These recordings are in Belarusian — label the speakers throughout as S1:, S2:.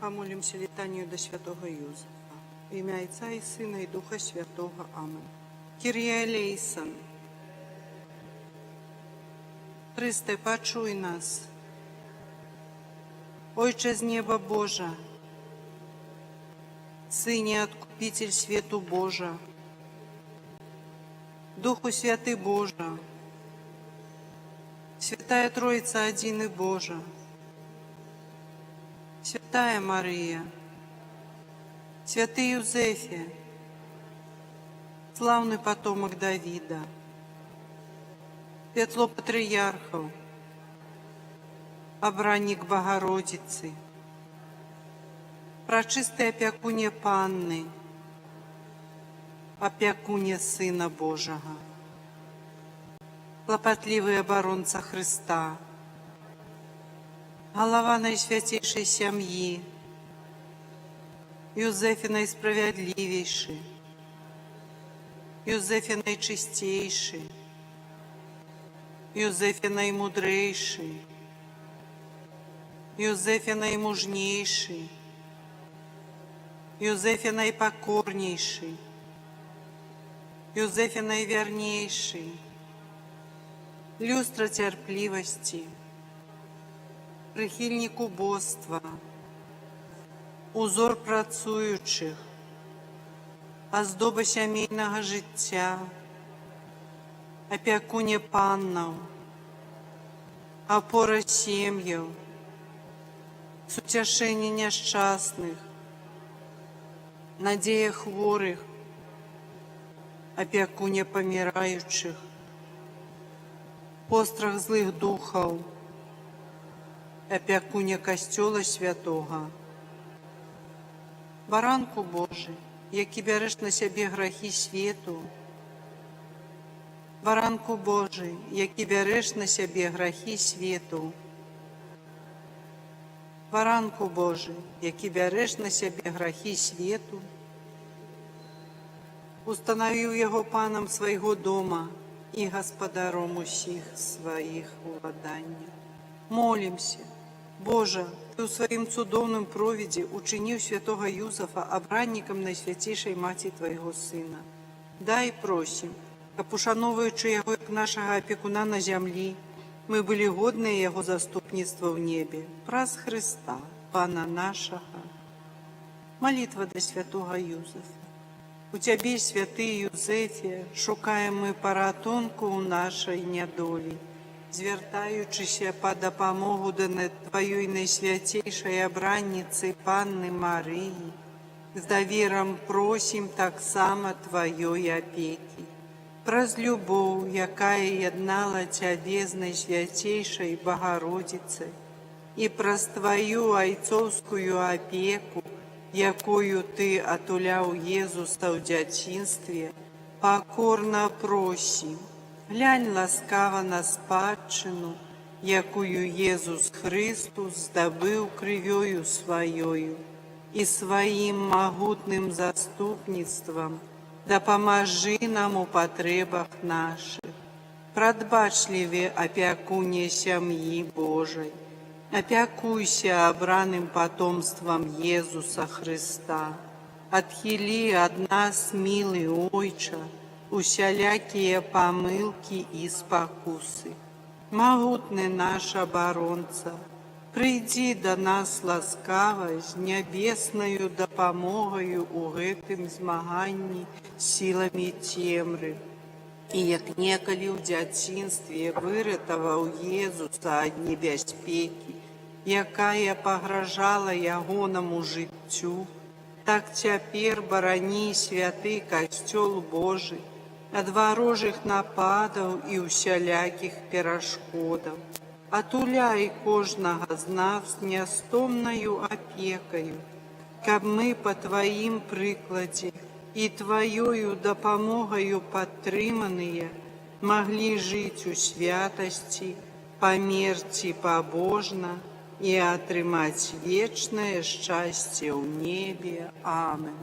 S1: Помолимся летанию до святого Юзефа. В имя Отца и Сына и Духа Святого. Аминь. Кир'я елейсон. Христе, почуй нас. Ойче з неба Божа, Сыне Откупитель свету Божа, Духу Святый Божа, Святая Троица один и Божа, Святая Мария, Святый Юзефе, славный потомок Давида, Петло патриархов, обранник Богородицы, пречистая опекуня Панны, опекуня Сына Божого, клопотливый оборонца Христа, голова найсвятейшей семьи, Юзефе наисправедливейший, Юзефе наичистейший, Юзефе наимудрейший, Юзефе наимужнейший, Юзефе наипокорнейший, Юзефе наивернейший, люстра терпливости, прихильник убоства, узор працуючих, оздоба сямейного життя, опекуня паннов, опора сем'яў, суцяшэнне няшчасных, надзея хворых, опекуня паміраючых, пострах злых духаў, опекуня Касцёла святога, баранку Божий, які бярэш на сябе грахі свету, баранку Божий, які бярэш на сябе грахі свету, баранку Божий, які бярэш на сябе грахі свету, устанавіў яго панам свайго дома і гаспадаром усіх сваіх уладанняў. Молімся, Божа, Ты ў сваім цудоўным провідзе учыніў святога Юзефа абраннікам найсвяцейшай маці Твайго Сына. Дай просім, каб ушановуючы яго як нашага апекуна на зямлі, мы былі годныя яго заступніцтва ў небе, праз Христа, Пана нашага. Молитва да святого Юзефа. У Цябе, святый Юзефе, шукаем мы паратунку ў нашай нядолі, звяртаючыся па дапамогу да Тваёй найсвяцейшай абранніцы Панны Марыі, з даверам просім таксама Тваёй апекі. Праз любоў, якая яднала Цябе з найсвяцейшай Богородицай, і праз Тваю айцоўскую апеку, якою Ты атуляў Езуса ў дзяцінстве, пакорна просім, глянь ласкава на спадчыну, якую Езус Христус здабыў крывёю сваёю, і сваім магутным заступніцтвам дапамажы нам у патрэбах нашых. Прадбачліве апякуне сям'і Божай, опякуйся абраным потомством Езуса Христа. Отхили от нас, милый Ойча, усялякие помылки и спокусы. Могутный наш оборонца, приди до нас ласкаво з нябесною дапамогою у гэтым змаганні сіламі цемры. І як некалі ў дзяцінстве выратаваў Езуса ад небяспекі, якая пагражала ягонаму жыццю, так цяпер барані святы Касцёл Божы ад варожых нападаў і усялякіх перашкодаў. Атуляй кожнага з нас нястомнаю апекаю, каб мы па Тваім прыкладзе і Тваёю дапамогаю падтрыманыя маглі жыць у святасці, памерці пабожна і атрымаць вечнае шчасце ў небе. Амен.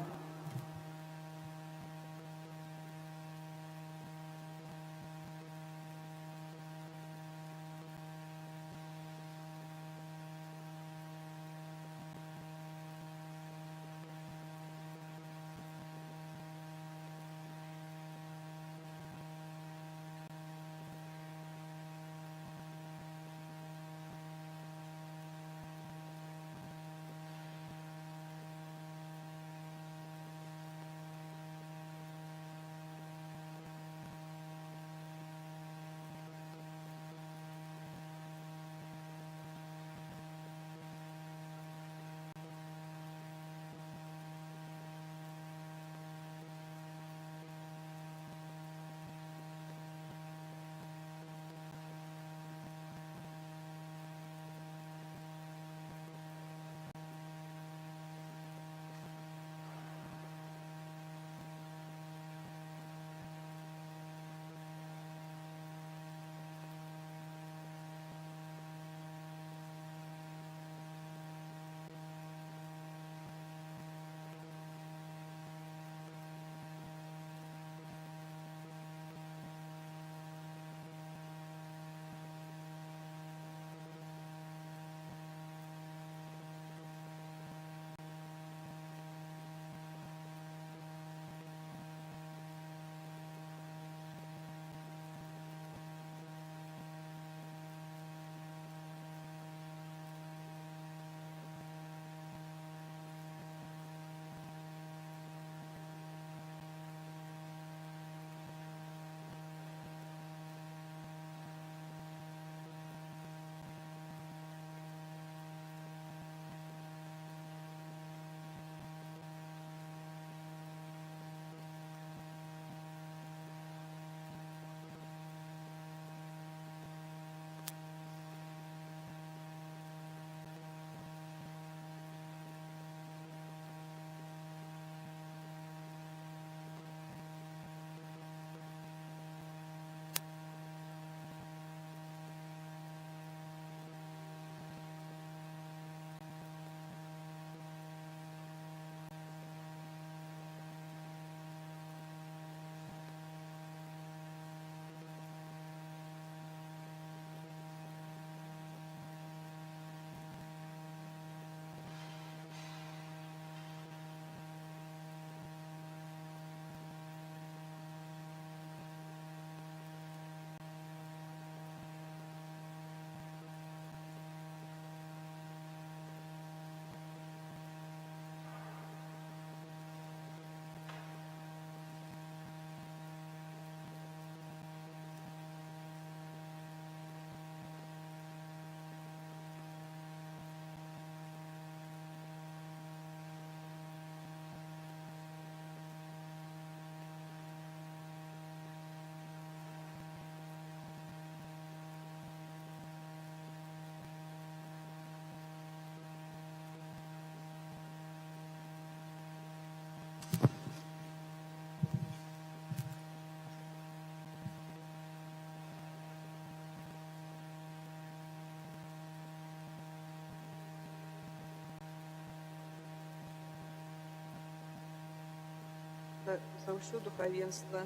S2: за ўсё духавенства,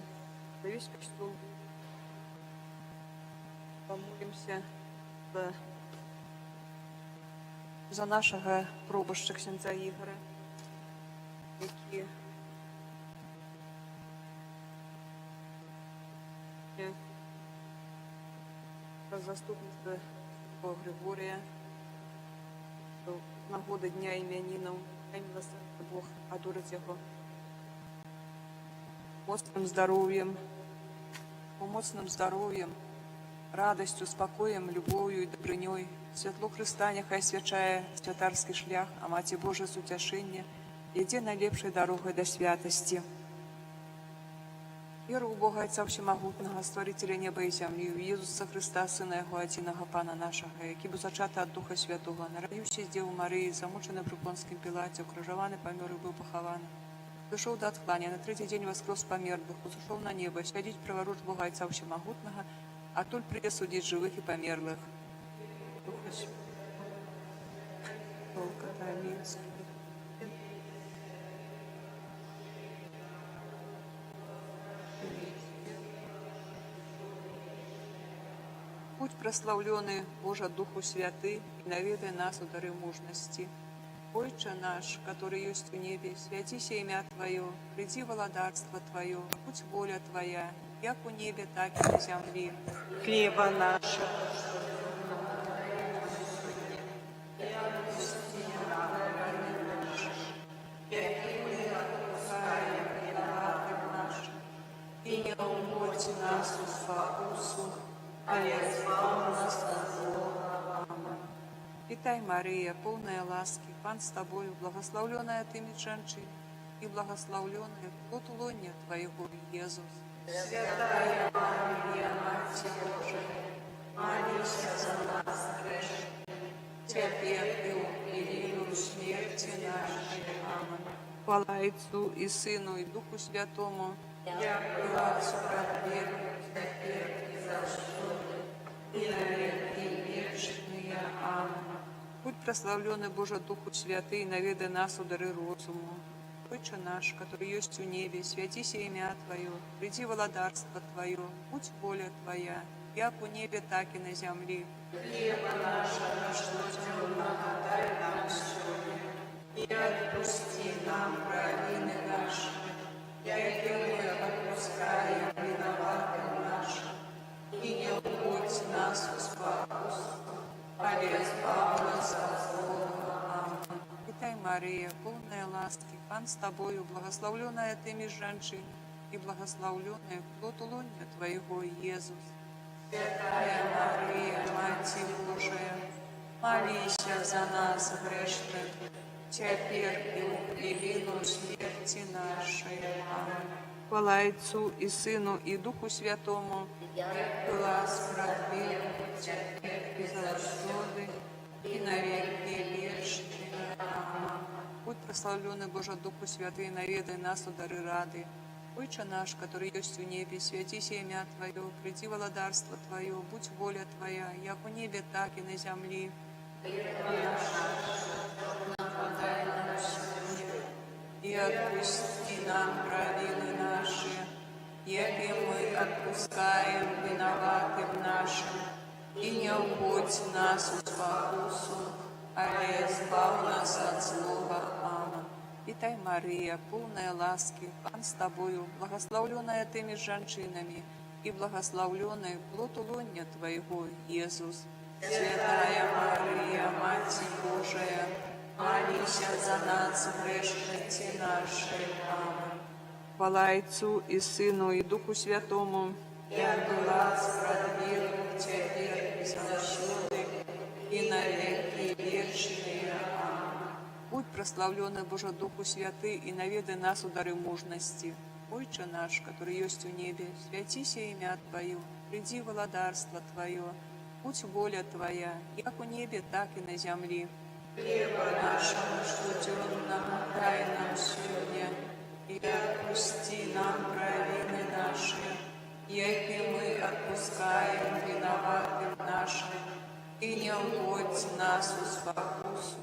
S2: за весь касцёл. Помолимся за нашага пробашча ксяндза Ігора, які за заступніцтва святого Григорія, што нагода дня імянінаў, хай милосердный Бог адурыць яго моцным здароўем, радасцю, спакоем, любоўю і дабрынёй. Святло Хрыста няхай асвячае святарскі шлях, а Маці Божа суцяшэнне ідзе найлепшай дарогай да святасці. Веру ў Бога Отца Всемагутнага, Стварителя неба і зямлі, у Езуса Христа, Сына Яго, адзінага Пана нашага, які быў зачаты ад Духа Святога, нарадзіўся з Дзевы Марыі, замучаны пры Понскім Пілаце, укрыжаваны, памёр і быў пахаваны. Зышоў да адклання, на трэці дзень воскрос памерлых, узышоў на неба, свядзіць праваруч Бога Отца Всемагутнага, адтуль прыйдзе судзіць жывых і памерлых. Духа Святого, амінь. Будь прославленный, Боже, Духу Святый, и наведай нас у дары мужности. Отче наш, который есть в небе, святися имя Твое, приди владарство Твое, будь воля Твоя, як у небе, так и на земле.
S1: Хлеба нашего. И не уводь нас в спокусу, але избавь нас от злого. Аминь.
S2: Вітай, Марія, повная ласки, Пан с Тобою, благословленная Ты меж женщин, и благословленная плод лоня Твоего, Иисус.
S1: Святая Мария, Мать Божия, молись за нас грешных, теперь и в годину смерти нашей. Аминь.
S2: Хвала Отцу и Сыну и Духу Святому,
S1: Я была справедлива, теперь и завсюду, и на веки вечные. Аминь.
S2: будь прославленный Боже Духу Святый, наведай нас у дары розуму. Отче наш, который есть у небе, святися имя Твое, приди владарство Твое, будь воля Твоя, як у небе, так и на земле.
S1: Хлеба нашего насущного дай нам сегодня, и отпусти нам провины наши, яки мы отпускаем виноватым нашим, и не уводь нас в спокусу, але избавь нас от злого. Аминь.
S2: Витай, Мария, полная ласки, Пан с Тобою, благословленная Ты меж женщин, и благословленный плод лоня Твоего, Иисус.
S1: Святая Мария, Мать Божия, молись за нас грешных, теперь и в годину смерти нашей. Аминь.
S2: Хвала Отцу и Сыну и Духу Святому,
S1: Была справедлива, теперь и завсюду, и на веки вечные. Аминь.
S2: будь прославленный Боже Духу Святый, наведай нас у дары рады. Отче наш, который есть в небе, святися имя Твое, приди владарство Твое, будь воля Твоя, як у небе, так и на земле.
S1: Подай нам сегодня,
S2: И отпусти нам провины наши,
S1: яки мы отпускаем виноватым нашим, и не уводь нас в спокусу, але избавь нас от злого. Аминь.
S2: Витай, Мария, полная ласки, Пан с Тобою, благословленная Ты меж женщинами, и благословленный плод лоня Твоего, Иисус.
S1: Святая Мария, Мать Божия, молись за нас грешницы нашей. Аминь.
S2: Хвала Отцу и Сыну и Духу Святому,
S1: Я была справедлива, теперь и завсюду, и на веки вечные. Аминь.
S2: будь прославленный Боже Духу Святый, и наведай нас у дары мужности. Отче наш, который есть в небе, святися имя Твое, приди владарство Твое, будь воля Твоя, як у небе, так и на земле.
S1: Хлеба нашего ежедневного дай нам сегодня, и отпусти нам провины наши, яки мы отпускаем виноватым нашим, и не уводь нас в спокусу,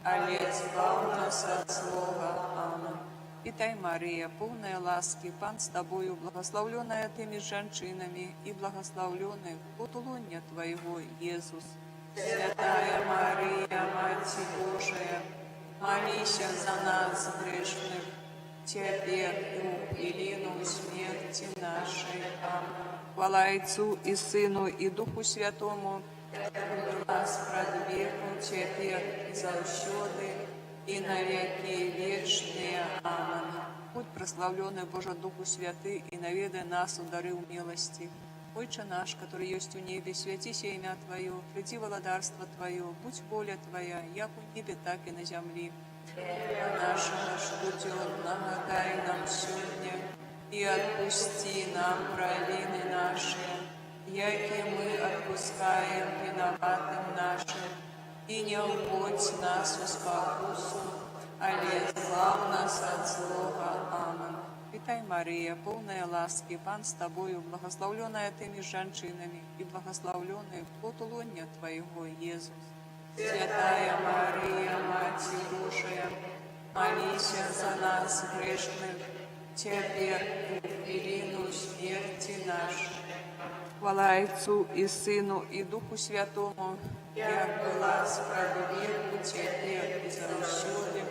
S1: але избавь нас от злого. Аминь.
S2: Вітай, Марія, повна ласки, Пан з тобою, благословленная ты меж женщинами, и благословленный плод лоня Твоего, Иисус. Святая Мария, Мать Божия, молись за нас, грешных, теперь и в пелену смерти нашей. Аминь. Хвала Отцу и Сыну и Духу Святому, нас продвигу теперь и завсёды, и на веки вечные. Аминь. Будь прославленный, Боже, Духу Святый, и наведай нас удары милости. Отче наш, который есть у небе, святися имя Твое, приди владарство Твое, будь воля Твоя, як у небе, так и на земле. Нашего штуденного дай нам сегодня, и отпусти нам провины наши, яки мы отпускаем виноватым нашим, и не уводь нас в спокусу, але избав нас от злого. Аминь. Вітай, Марія, повна ласки, Пан з тобою, благословленная ты меж женщинами, и благословленный плод лоня Твоего, Иисус. Святая Мария, Мать Божия, молись за нас, грешных, теперь и в пелену смерти нашей. Хвала Отцу и Сыну и Духу Святому, як была справедливу теперь и завсёды,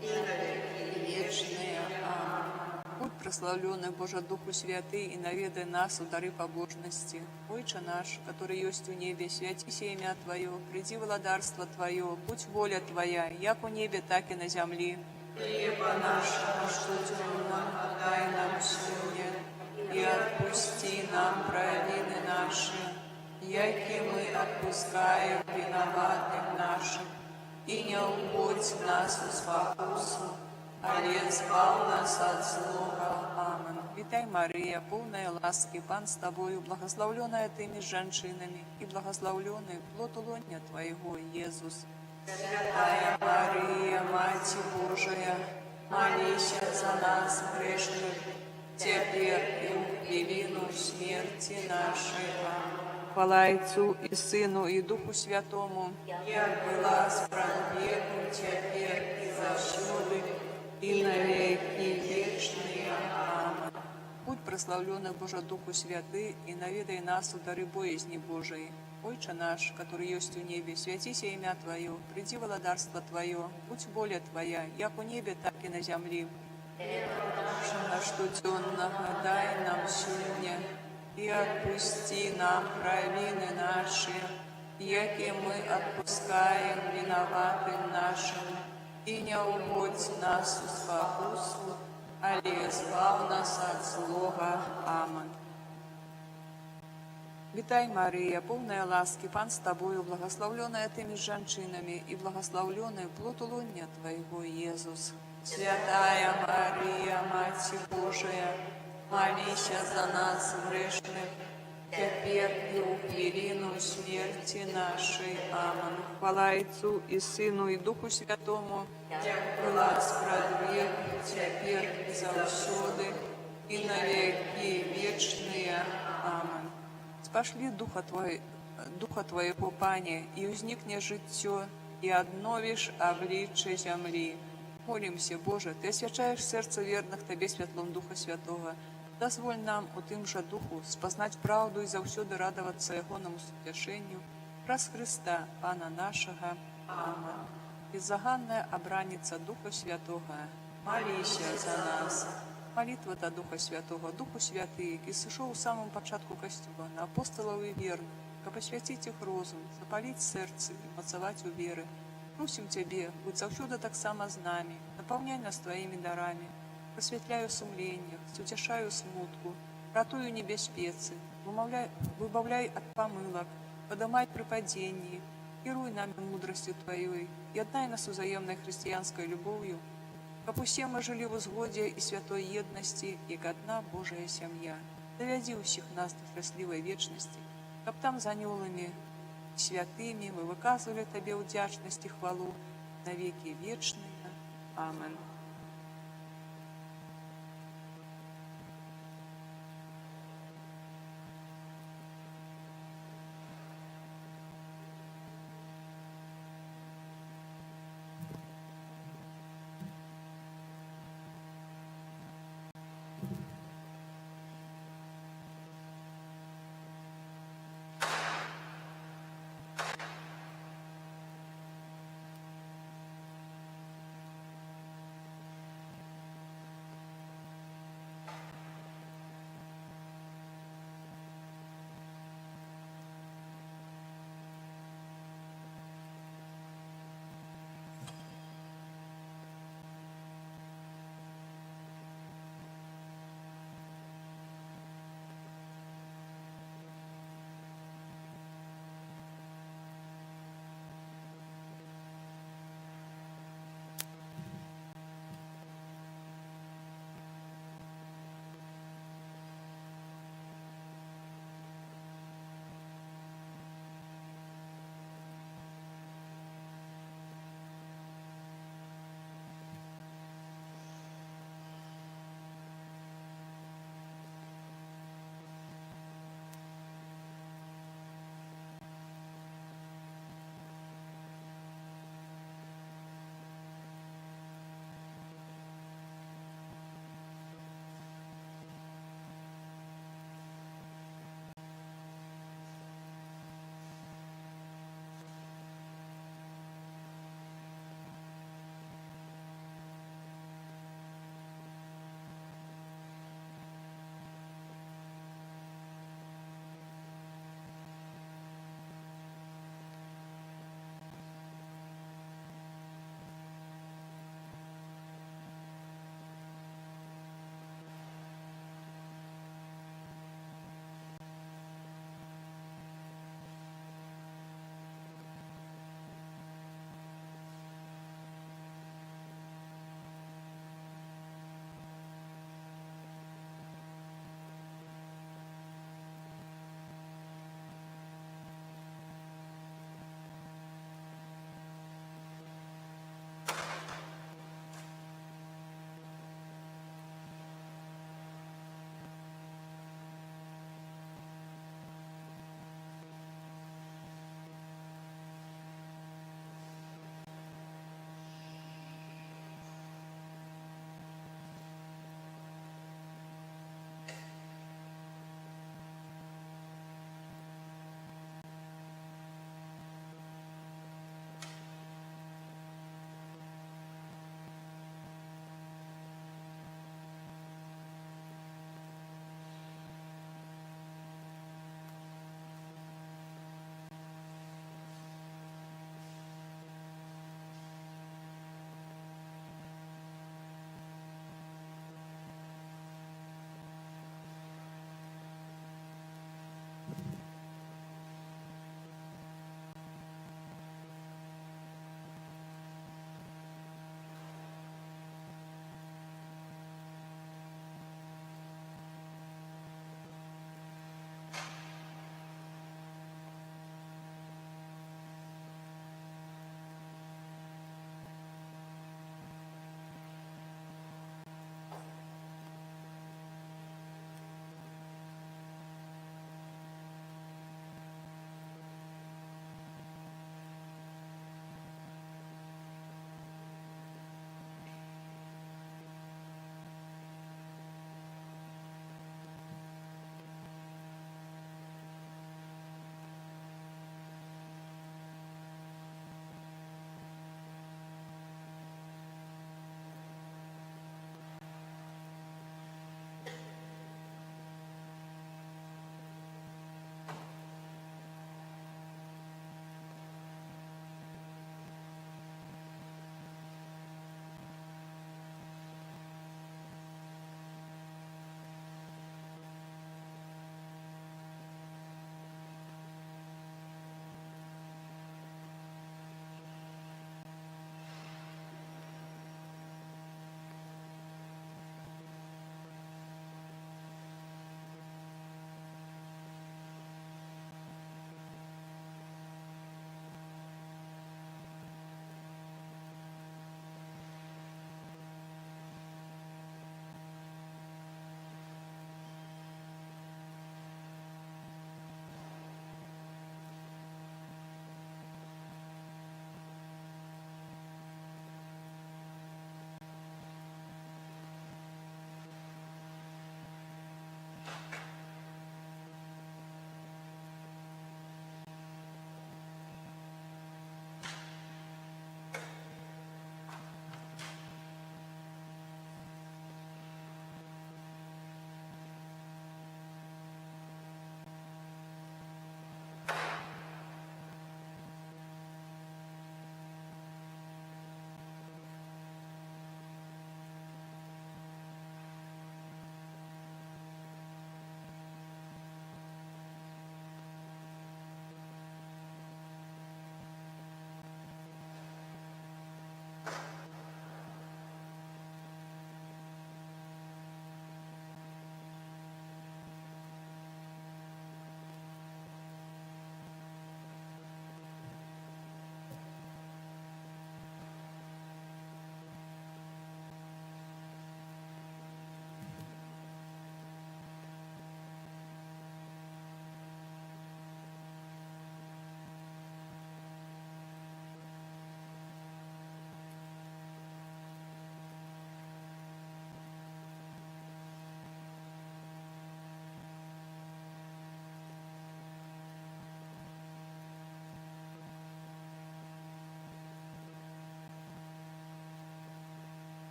S2: и на веки вечные. Аминь. Будь прославленный, Боже, Духу Святый, и наведай нас удары побожности. Отче наш, который есть у небе, святися имя Твое, приди владарство Твое, будь воля Твоя, як у небе, так и на земле. Хлеба нашего штуденного дай нам сегодня, и отпусти нам провины наши, яки мы отпускаем виноватым нашим, и не уводь нас в спокусу, але избав нас от злого. Аминь. Вітай, Марія, повна ласки, Пан з тобою, благословленная ты меж женщинами, и благословленный плод лоня Твоего, Иисус. Святая Мария, Мать Божия, молись за нас, грешных, теперь и в пелену смерти нашей. Аминь. Хвала Отцу и Сыну и Духу Святому, як была справедливу теперь и завсёды, и на веки вечные. Аминь. Будь прославленный, Боже, Духу Святый, и наведай нас удары боязни Божией. Отче наш, который есть у небе, святися имя Твое, приди владарство Твое, будь воля Твоя, як у небе, так и на земле. Нашего штуденного дай нам сегодня, и отпусти нам провины наши, яки мы отпускаем виноватым нашим, и не уводь нас в спокусу, але избав нас от злого. Аминь. Вітай, Марія, повна ласки, Пан з тобою, благословленная ты меж женщинами, и благословленный плод лоня Твоего, Иисус. Святая Мария, Мать Божия, молись за нас, грешных, теперь и в пелену смерти нашей. Аминь. Хвала Отцу и Сыну и Духу Святому, як была справедливу теперь и завсёды, и на веки вечные. Аминь. Спошли Духа Твоего, Пане, и узникне життё, и обновишь обличье земли. Молимся, Боже, Ты освячаешь сердце верных Тебе светлом Духа Святого. Дозволь нам у тым же Духу спознать правду и завсёды радоваться Ягоному сутешению, раз Христа, Пана нашего. Аминь. Беззаганная обраница Духа Святого, молись за нас. Молитва до Духа Святого, Духу Святый, який сошел у самому початку Костюла, на апостолов и верных, ка посвятить их розум, запалить сердце и мацовать у веры. Просим Тебе, будь завсёды так само с нами, наполняй нас Твоими дарами, просветляю сумление, утешаю смутку, ратую небеспецы, выбавляй от помылок, подымай при падении, керуй нами мудростью Твоей и отдай нас взаимной христианской любовью, как усе мы жили в узгоде и святой едности, и одна Божия семья. Доведи у всех нас до счастливой вечности, как там за анёлами святыми мы выказывали Тебе удячность и хвалу на веки вечные. Аминь.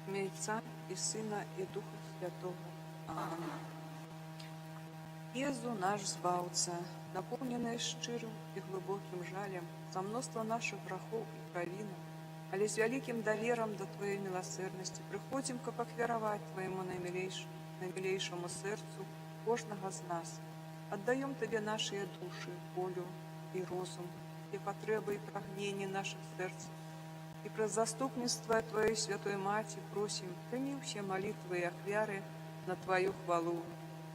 S2: ім'я Отця і Сина, і Духа Святого. Амінь. Езу наш Збавца, наполненный щирым и глубоким жалем за множество наших грехов и провинов, але с великим довером до Твоей милосердности приходим к похверовать Твоему наимилейшему сердцу кожного з нас. Отдаем Тебе наши души, волю и розум, и потребы и прагнения наших сердц. И про заступництво Твоей Святой Мати просим, прими все молитвы и ахвяры на Твою хвалу.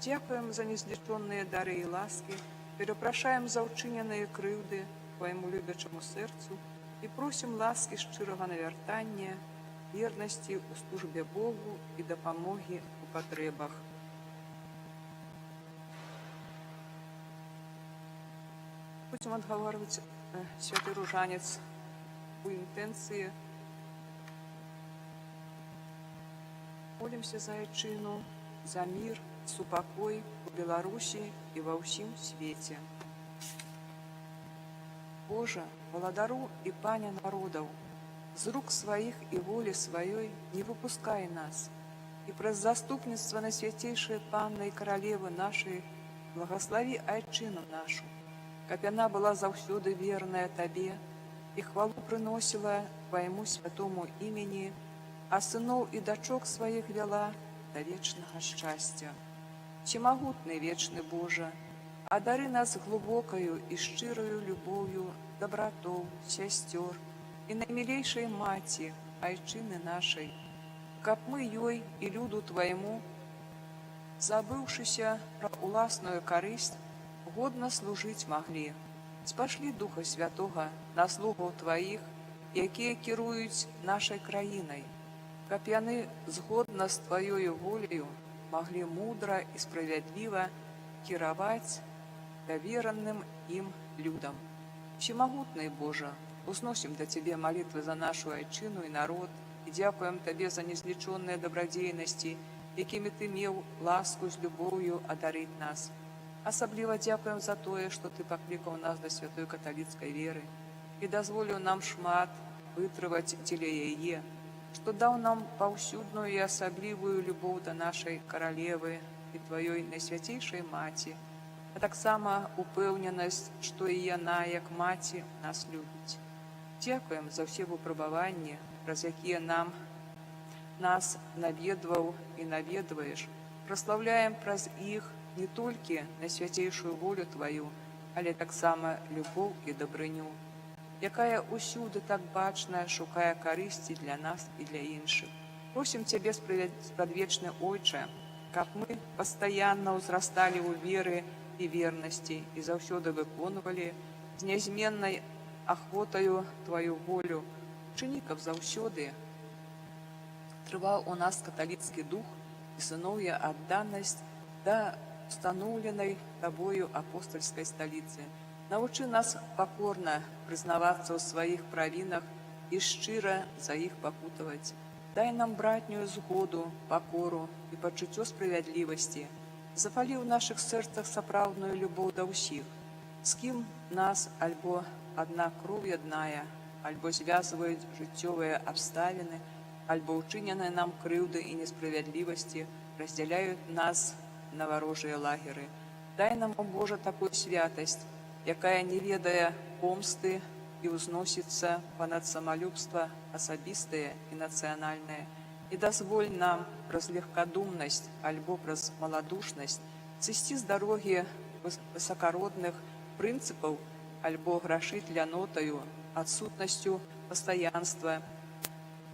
S2: Дякуем за незліченные дары и ласки, перепрошаем за учиненные кривды Твоему любячему сердцу и просим ласки щирого навертання, вірності у службі Богу і допомоги у потребах. Будем отговаривать святый Ружанец у интенции. Молимся за Айчину, за мир, супокой у Беларуси и во всем свете. Боже, владару и Паня народов, з рук своих и воли своей не выпускай нас, и про заступництво на святейшей Панны и Королевы нашей благослови Айчину нашу, как она была завсюду верная Тебе и хвалу приносила Твоему святому имени, а сынов и дочок своих вела до вечного счастья. Всемогутный вечный Боже, одари нас глубокою и щирою любовью, добротою, сестер и наимилейшей Мати, Айчины нашей, как мы ей и люду Твоему, забывшися про уласную корысть, годно служить могли. Спошли Духа Святого на слугов Твоих, якія кірують нашей країною, каб яны згодна з Твоєю волею могли мудро и справедливо кіровать доверенным им людям. Всемогутный Боже, узносим до Тебе молитвы за нашу Айчину и народ, и дякуем Тебе за незліченные добродейности, якими Ты мел ласку з любов'ю одарить нас. Особливо дякуем за тое, что Ты покликал нас до святой католицкой веры и дозволил нам шмат вытрывать теле яе, что дал нам паўсюдную и особливую любовь до нашей королевы и Твоей найсвятейшей Мати, а так само упевненість, что и яна, як Мати, нас любить. Дякуем за все выпробования, праз якія нас наведваў и наведваешь. Прославляем праз их не только найсвятейшую волю Твою, але так само любовь и добрыню, якая усюды так бачна шукае карысці для нас и для іншых. Просим Тебе, спрадвечны Ойче, каб мы постоянно узрастали у веры и верности и заўсёды выконывали з неизменной охвотою Твою волю. Чини, каб заўсёды трываў у нас католицкий дух и сыновья отданность до установленной Тобою апостольской столицы. Научи нас покорно признаваться в своих провинах и щиро за их покутывать. Дай нам братнюю згоду, покору и почуття справедливости. Запали в наших сердцах сапраўдную любовь до всех, с кем нас альбо одна кровь одная, альбо звязывают життєвые обставины, альбо учиненные нам кривды и несправедливости разделяют нас на ворожие лагеры. Дай нам, о Боже, такую святость, якая, не ведая помсты, и узносится понад самолюбство особистое и национальное, и дозволь нам праз легкодумность, альбо праз малодушность цести с дороги высокородных принципов, альбо грошить лянотою, отсутностью постоянства.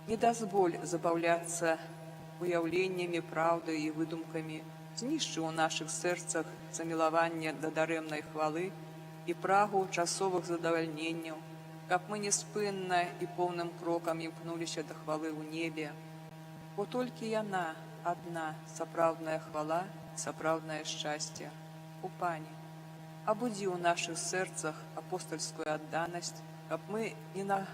S2: Не дозволь забавляться уявлениями правды и выдумками, знішчы ў наших сердцах замілаванне да дарэмнай хвалы і прагу часовых задавальненняў, каб мы неспынна і поўным крокам імкнуліся да хвалы ў небе. Бо толькі яна адна сапраўдная хвала, сапраўднае шчасце. У Пане, абудзі ў наших сердцах апостольскую адданасць, каб мы ні на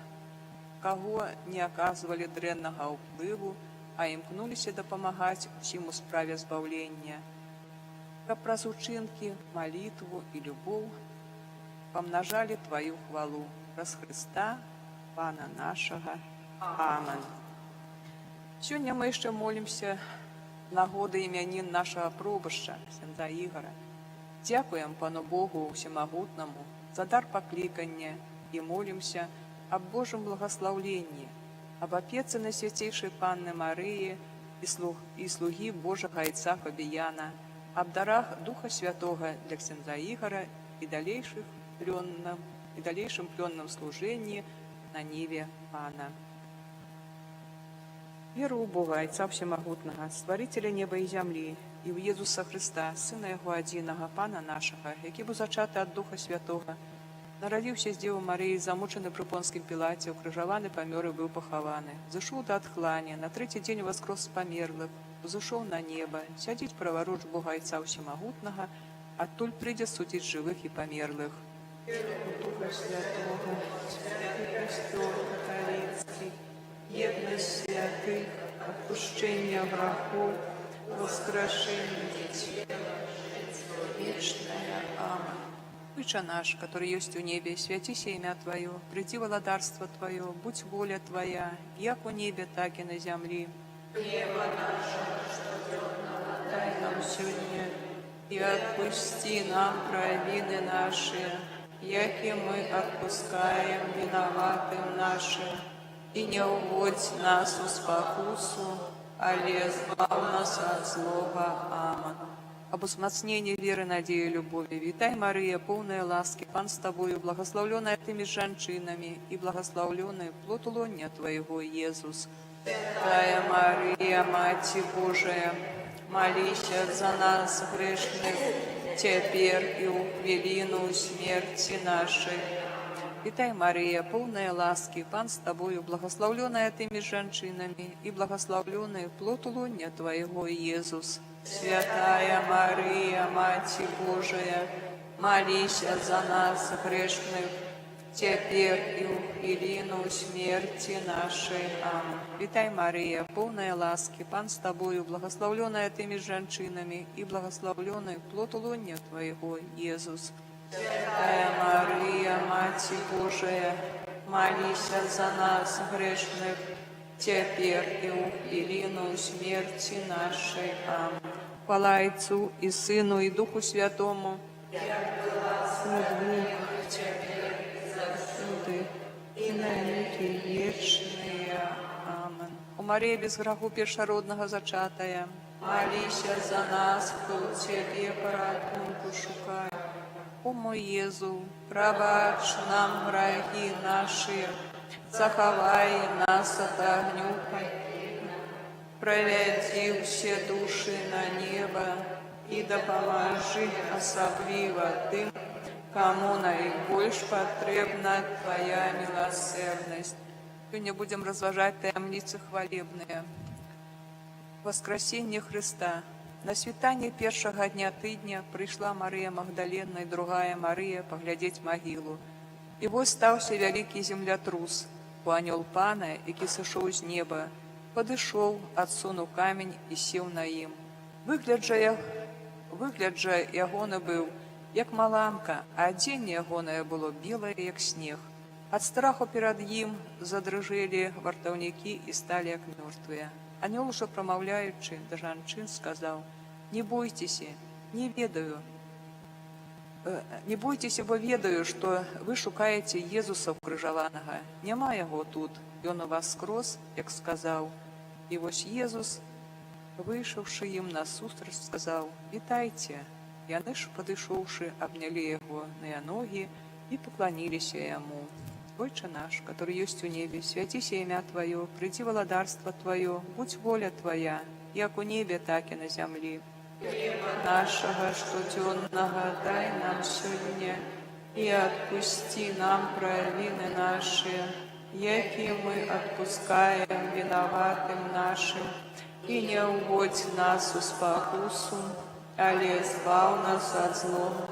S2: каго не аказвалі дрэннага ўплыву, а імкнуліся дапамагаць усім у справе збаўлення, каб праз учынкі, малітву і любоў памнажалі Твою хвалу праз Христа, Пана нашага. Амин. Сёння мы яшчэ молімся нагоды імянін нашага пробышча, ксяндза Ігара. Дзякуем Пану Богу Всемагутнаму за дар паклікання і молімся аб Божым благаслаўленні, аб апецы Найсвяцейшай Панны Марыі і слугі Божага Айца Фабіяна, аб дарах Духа Святога для ксяндза Ігара і далейшым плённым служэнні на ніве Пана. Веру ў Бога, Айца Всемагутнага, Стварителя неба і зямлі, і ў Езуса Христа, Сына Яго адзінага, Пана нашага, які быў зачаты ад Духа Святога, нарадзіўся з Дзевы Марыі, замучаны пры Понскім Пілаце, укрыжаваны, памёр і быў пахаваны. Зышоў да адхлання, на трэці дзень воскрос з памерлых, узышоў на неба, сядзіць праваруч Бога Айца Всемагутнага, адтуль прыйдзе судзіць жывых і памерлых. Духа Святого, Святы Касцёл каталіцкі, єдність святых, отпущення грехов, воскрешение вечное. Аминь. Отче наш, который есть у небе, святися имя Твое, приди владарство Твое, будь воля Твоя, як у небе, так и на земле. Хлеба нашего, что дневного, дай нам сегодня, и отпусти нам провины наши, яки мы отпускаем виноватым нашим. И не уводь нас в спокусу, але избав нас от злого. Аминь. Об узмацнении веры, надеи, любови. Витай, Мария, полная ласки, Пан с Тобою, благословленная Ты меж женщинами, и благословленный плод лоня Твоего, Иисус. Святая Мария, Мать Божия, молись за нас, грешных, теперь и у хвилину смерти нашей. Витай, Мария, полная ласки, Пан с Тобою, благословленная Ты меж женщинами, и благословленный плод лоня Твоего, Иисус. Святая Мария, Мать Божия, молись за нас, грешных, теперь и у хвилину смерти нашей. Аминь. Витай, Мария, полная ласки, Пан с Тобою, благословленная Ты меж женщинами, и благословленный плод лоня Твоего, Иисус. Святая Мария, Мать Божия, молись за нас, грешных, теперь и у хвилину смерти нашей. Аминь. Хвала Отцу и Сыну и Духу Святому, и на веки вечные. Аминь. У Марии без греху першородного зачатая, молись за нас, кто Тебе порятунку шукає. О мой Єзу, пробач нам грехи наши, заховай нас от огню, проведи все души на небо и допоможи особливо тем, кому наибольш потребна Твоя милосердность. Сегодня будем разважать таємниці хвалебные. Воскресение Христа. На світанні першого дня тижня прийшла Марія Магдалена і другая Марія поглядеть могилу. І вось стався великий землятрус. Анёл Пана, який сышоў з неба, падышоў, адсунуў камень і сеў на ім. Выгляд жа ягоны быў, як маламка, а адзенне ягонае было белае, як снег. Ад страху перад ім задрыжэлі вартаўнікі і сталі як мёртвыя. Анёл жа, прамаўляючы да жанчын, сказаў: «Не бойцеся, не бойцеся, бо ведаю, што вы шукаеце Езуса ўкрыжаванага. Няма яго тут, ён у вас скрозь, як сказаў». І вось Езус, выйшаўшы ім насустрач, сказаў: «Вітайце». Яны ж, падышоўшы, абнялі яго на ногі і пакланіліся яму. Отче наш, который есть у небе, святися имя Твое, приди владарство Твое, будь воля Твоя, як у небе, так и на земле. Хлеба нашего штоденного дай нам сегодня, и отпусти нам провины наши, яки мы отпускаем виноватым нашим, и не уводь нас в спокусу, але избав нас от злого.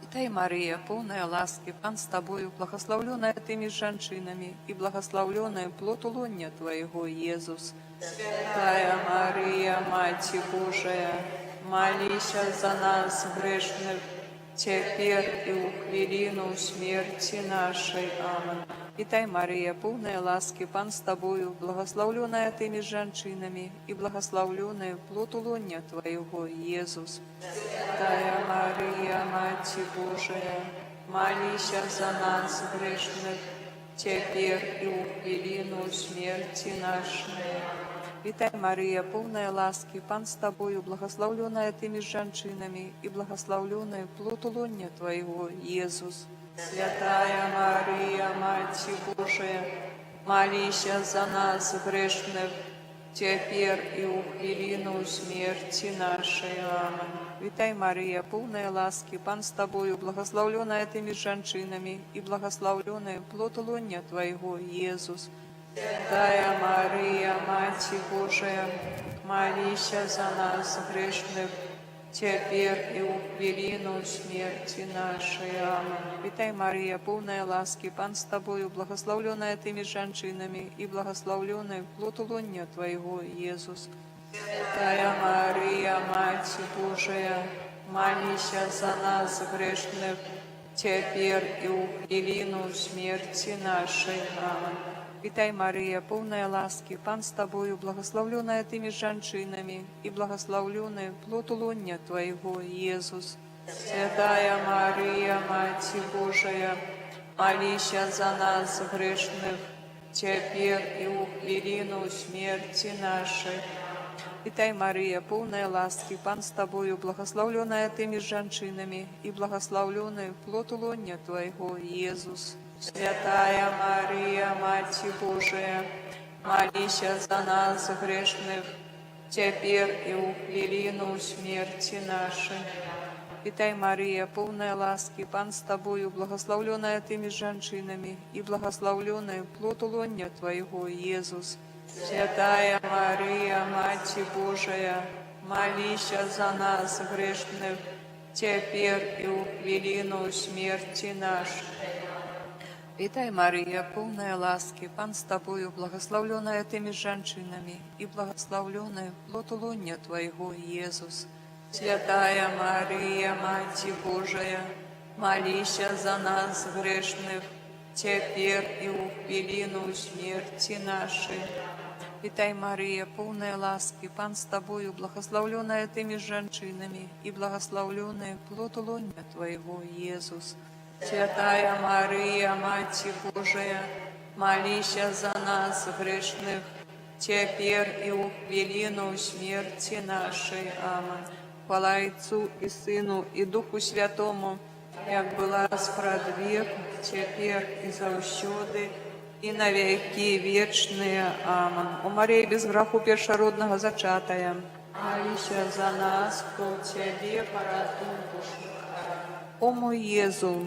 S2: Витай, Мария, полная ласки, Пан с Тобою, благословленная Ты меж женщинами, и благословленный плод лоня Твоего, Иисус. Святая Мария, Мать Божия, молись за нас, грешных, теперь и у хвилину смерти нашей. Аминь. Вітай, Марія, повна ласки, Пан з тобою, благословленная ти між женщинами, и благословленный плод лоня Твоего, Иисус. Святая Мария, Мать Божия, молись за нас, грешных, теперь и у хвилину смерти нашей. Вітай, Марія, повна ласки, Пан з тобою, благословленная ти між женщинами, и благословленный плод лоня Твоего, Иисус. Святая Мария, Мать Божия, молись за нас, грешных, теперь и у хвилину смерти нашей. Аминь. Вітай, Марія, повна ласки, Пан з тобою, благословленная ти між женщинами, и благословленный плод лоня Твоего, Иисус. Святая Мария, Мать Божия, молись за нас, грешных, теперь и у хвилину смерти нашей. Аминь. Вітай, Марія, повна ласки, Пан з тобою, благословленная ти між женщинами, и благословленный плод лоня Твоего, Иисус. Святая Мария, Мать Божия, молись за нас, грешных, теперь и у хвилину смерти нашей. Аминь. Вітай, Марія, повна ласки, Пан з тобою, благословленная ти між женщинами, и благословленный плод лоня Твоего, Иисус. Святая Мария, Мать Божия, молись за нас, грешных, теперь и у хвилину смерти нашей. Вітай, Марія, повна ласки, Пан з тобою, благословленная ти між женщинами, и благословленный плод лоня Твоего, Иисус. Святая Мария, Мать Божия, молись за нас, грешных, теперь и у хвилину смерти нашей. Вітай, Марія, повна ласки, Пан з тобою, благословленная ти між женщинами, и благословленный плод лоня Твоего, Иисус. Святая Мария, Мать Божия, молись за нас, грешных, теперь и у хвилину смерти нашей. Вітай, Марія, повна ласки, Пан з тобою, благословленная ти між женщинами, и благословленный плод лоня Твоего, Иисус. Святая Мария, Мать Божия, молись за нас, грешных, теперь и у хвилину смерти нашей. Вітай, Марія, повна ласки, Пан з тобою, благословленная ти між женщинами, и благословленный плод лоня Твоего, Иисус. Святая Мария, Мать Божия, молись за нас, грешных, теперь и у хвилину смерти нашей. Аминь. Хвала Отцу и Сыну и Духу Святому, як була справ век, теперь и завсёды, и на веки вечные. Аминь. О Марии без граху першородного зачатая, молись за нас, кто в Тебе поратунку. О мой Езу,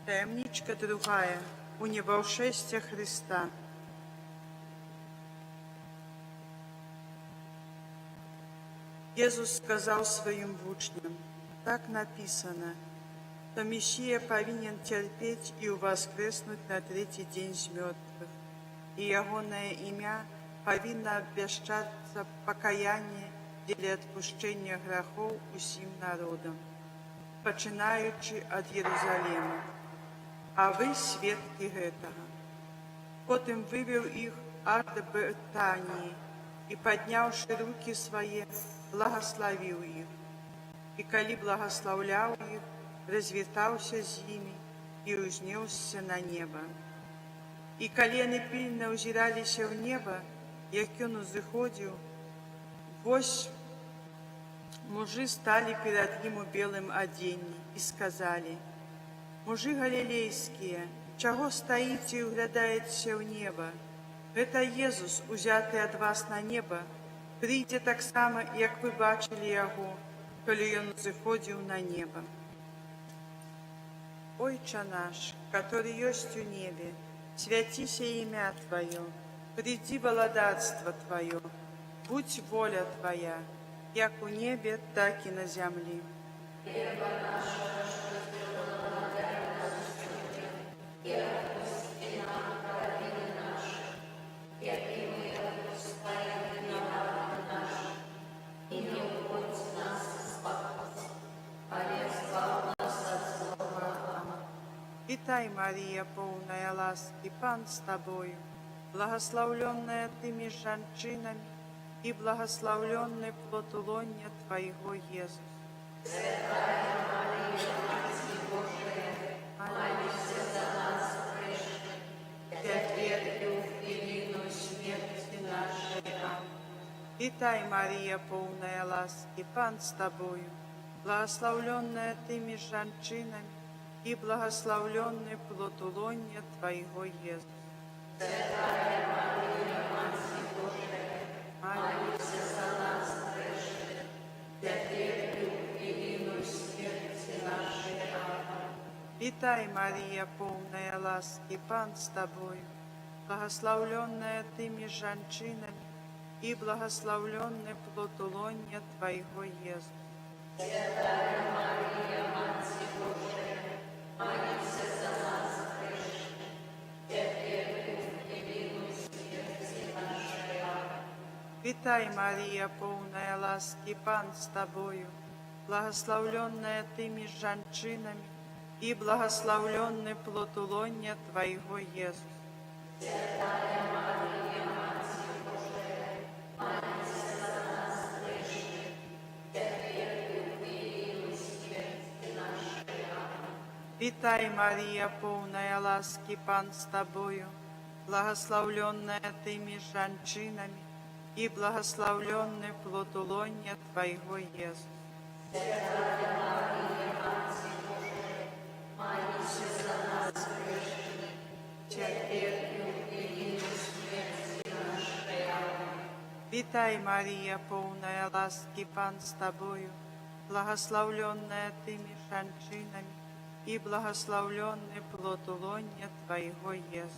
S3: Таємничка другая. Уневолшествие Христа. Иисус сказал своим учням: так написано, что Мессия повинен терпеть и воскреснуть на третий день из мертвых, и Ягоное имя повинно обвещаться покаяние для отпущения грехов усім народам, починаючи от Єрусалима. А ви свідки гэтага. Потім вивів їх аж до Бетанії, і, піднявши руки свої, благословив їх. І коли благословляв їх, розвітався з ними і узнесся на небо. І коли вони пильно озиралися в небо, як він узыходив, вось мужи стали перед ним у белом оденні і сказали: мужи галилейские, чего стоите и углядаете в небо? Это Иисус, узятый от вас на небо, прийде так само, як вы бачили Его, коли Он заходил на небо. Отче наш, который есть у небе, святися имя Твое, приди владарство Твое, будь воля Твоя, як у небе, так и на земле. Хлеба нашего Вітай, Марія, повная ласки, Пан з тобою, благословленная ты меж женщинами, и благословленный плод лоня Твоего, Иисус. Вітай, Марія, повная ласки, Пан з тобою, благословленная ты меж женщинами, и благословленный плод лоня Твоего, Иисус. Вітай, Марія, повная ласки, Пан з тобою, благословленная ты меж женщинами, и благословленный плод лоня Твоего, Иисус. Вітай, Марія, повная ласки, Пан з тобою, благословленная ты меж женщинами, и благословленный плод лоня Твоего, Иисус. Вітай, Марія, повная ласки, Пан з тобою, благословленная ты меж женщинами, и благословленный плод лоня Твоего, Иисус. Вітай, Марія, повная ласки, Пан з тобою, благословленная ты меж женщинами, и благословленный плод лоня Твоего, Иисус.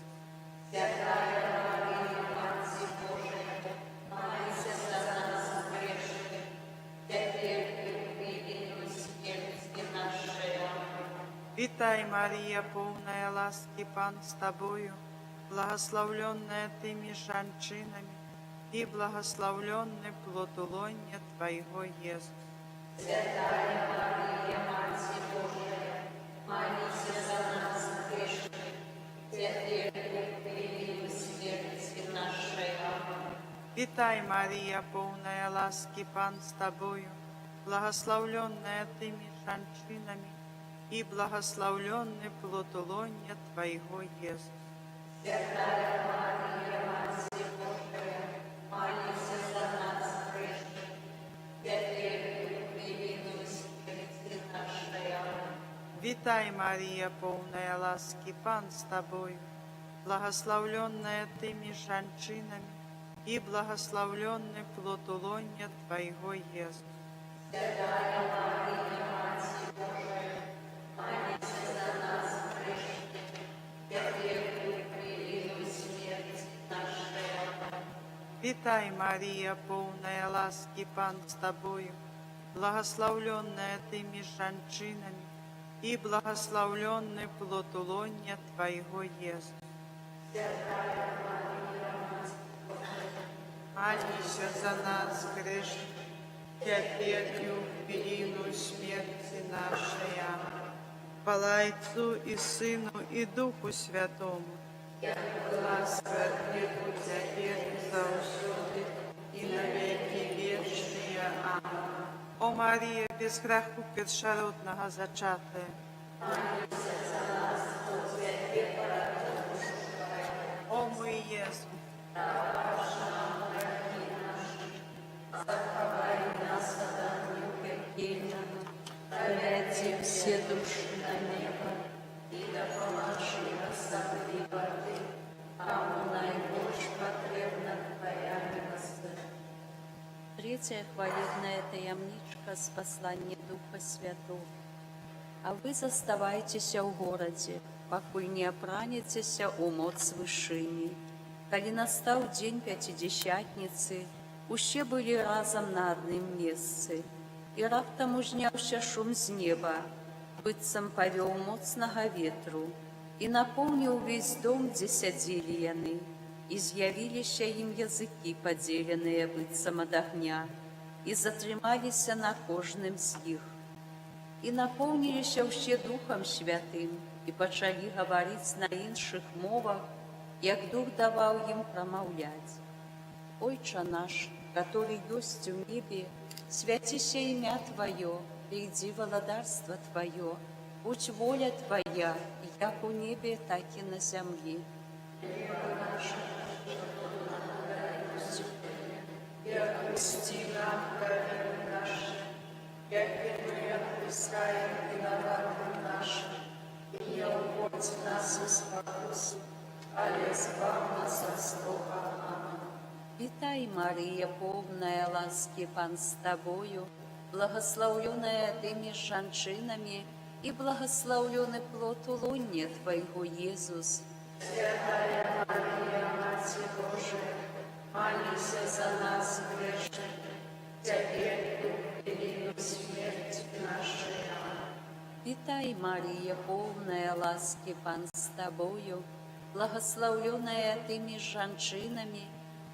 S3: Вітай, Марія, повная ласки, Пан з тобою, благословленная ты меж женщинами, и благословленный плод лоня Твоего, Иисус. Вітай, Марія, повная ласки, Пан з тобою, благословленная ты меж женщинами, и благословленный плод лоня Твоего, Иисус. Вітай, Марія, повная ласки, Пан з тобою, благословленная ты меж женщинами, и благословленный плод лоня Твоего, Иисус. Вітай, Марія, повная ласки, Пан з тобою, благословленная ты меж женщинами, и благословленный плод лоня Твоего, Иисус. Молися за нас, грешных, теперь и в великую смерти нашей. Аминь. Хвала Отцу и Сыну и Духу Святому, ласка Небу теперь и заусюды, и навеки вечные. Аминь. О Марія, без греху першородного зачатая, о мой Иисус,
S1: Проведи все души на небо, и да поможи справедливоты, кому наибольш потребна Твоя милость.
S4: Третья хвалебная таямничка с послания Духа Святого. А вы заставайтеся ў горадзе, пакуль не апранецеся ў моц вышыні. Калі настаў дзень Пяцідзясятніцы, усе былі разам на адным месцы, і раптам узняўся шум з неба, быццам павёў моцнага ветру, І напоўніў увесь дом, дзе сядзелі яны, і з'явіліся ім языкі падзеленыя быццам ад агня, і затрымаліся на кожным з іх. І напоўніліся ўсе Духам Святым, і пачалі гаварыць на іншых мовах, як Дух даваў ім прамаўляць. Ойча наш, который ёсць у небе, свяціся імя Твоё, прийди владарство Твое, будь воля Твоя, як у небе, так і на землі.
S1: Отпусти нам грехи наши, как и мы отпускаем виноватым нашим, и не уводь нас в искушение, але избавь нас от злого. Аминь.
S4: Вітай, Марія, повная ласки, Пан з Тобою, благословленная Ты між жанчинами, и благословленный плод лоне Твоего, Иисус.
S1: Святая Мария, Мать Божия, молися за нас грешных, теперь и в пелену смерти нашей. Аминь.
S4: Вітай, Марія, повная ласки, Пан з Тобою, благословленная Ты між жанчинами,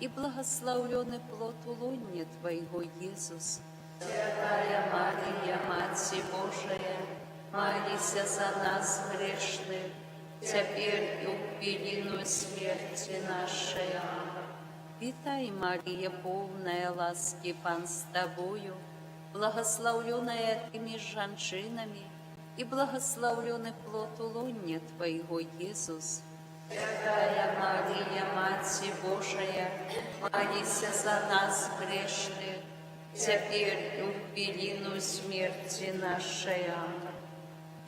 S4: и благословленный плод лоне Твоего, Иисус.
S1: Святая Мария, Мать Божия, молися за нас грешных, теперь и в пелену смерти нашей. Аминь.
S4: Вітай, Марія, повная ласки, Пан з Тобою, благословленная Ты між жанчинами, и благословленный плод лоне Твоего, Иисус.
S1: Святая Мария, Мать Божия, молися за нас грешных, теперь и в пелену смерти нашей. Аминь.